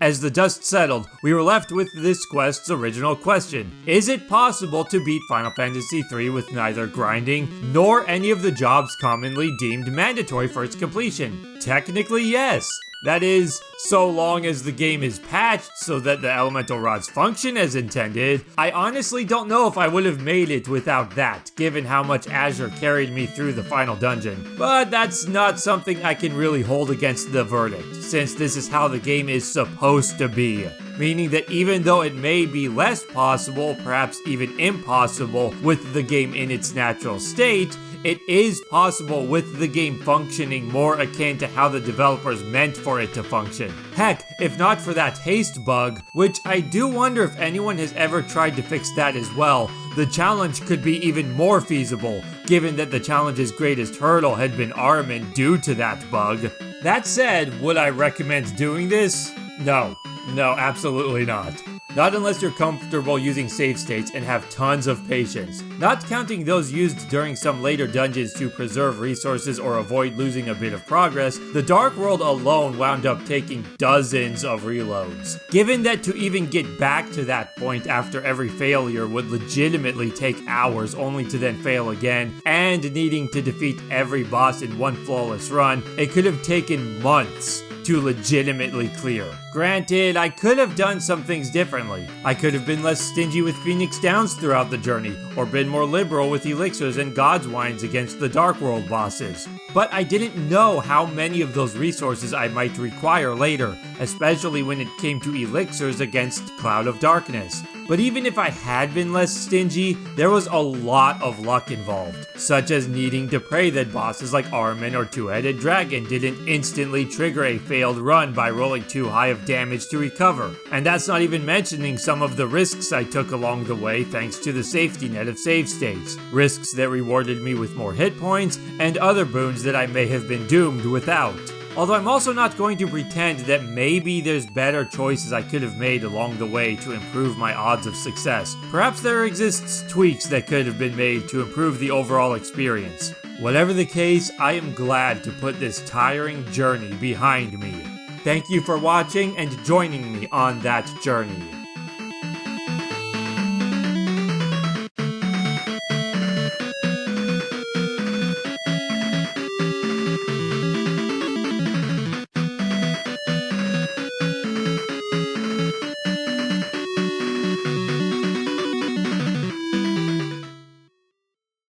As the dust settled, we were left with this quest's original question. Is it possible to beat Final Fantasy III with neither grinding nor any of the jobs commonly deemed mandatory for its completion? Technically, yes. That is, so long as the game is patched so that the elemental rods function as intended. I honestly don't know if I would have made it without that, given how much Azure carried me through the final dungeon. But that's not something I can really hold against the verdict, since this is how the game is supposed to be. Meaning that even though it may be less possible, perhaps even impossible, with the game in its natural state, it is possible with the game functioning more akin to how the developers meant for it to function. Heck, if not for that haste bug, which I do wonder if anyone has ever tried to fix that as well, the challenge could be even more feasible, given that the challenge's greatest hurdle had been Armin due to that bug. That said, would I recommend doing this? No, absolutely not. Not unless you're comfortable using save states and have tons of patience. Not counting those used during some later dungeons to preserve resources or avoid losing a bit of progress, the Dark World alone wound up taking dozens of reloads. Given that to even get back to that point after every failure would legitimately take hours only to then fail again, and needing to defeat every boss in one flawless run, it could have taken months to legitimately clear. Granted, I could have done some things differently. I could have been less stingy with Phoenix Downs throughout the journey, or been more liberal with elixirs and God's Wines against the Dark World bosses. But I didn't know how many of those resources I might require later, especially when it came to elixirs against Cloud of Darkness. But even if I had been less stingy, there was a lot of luck involved, such as needing to pray that bosses like Armin or Two-Headed Dragon didn't instantly trigger a failed run by rolling too high of damage to recover. And that's not even mentioning some of the risks I took along the way thanks to the safety net of save states. Risks that rewarded me with more hit points, and other boons that I may have been doomed without. Although I'm also not going to pretend that maybe there's better choices I could have made along the way to improve my odds of success. Perhaps there exists tweaks that could have been made to improve the overall experience. Whatever the case, I am glad to put this tiring journey behind me. Thank you for watching and joining me on that journey.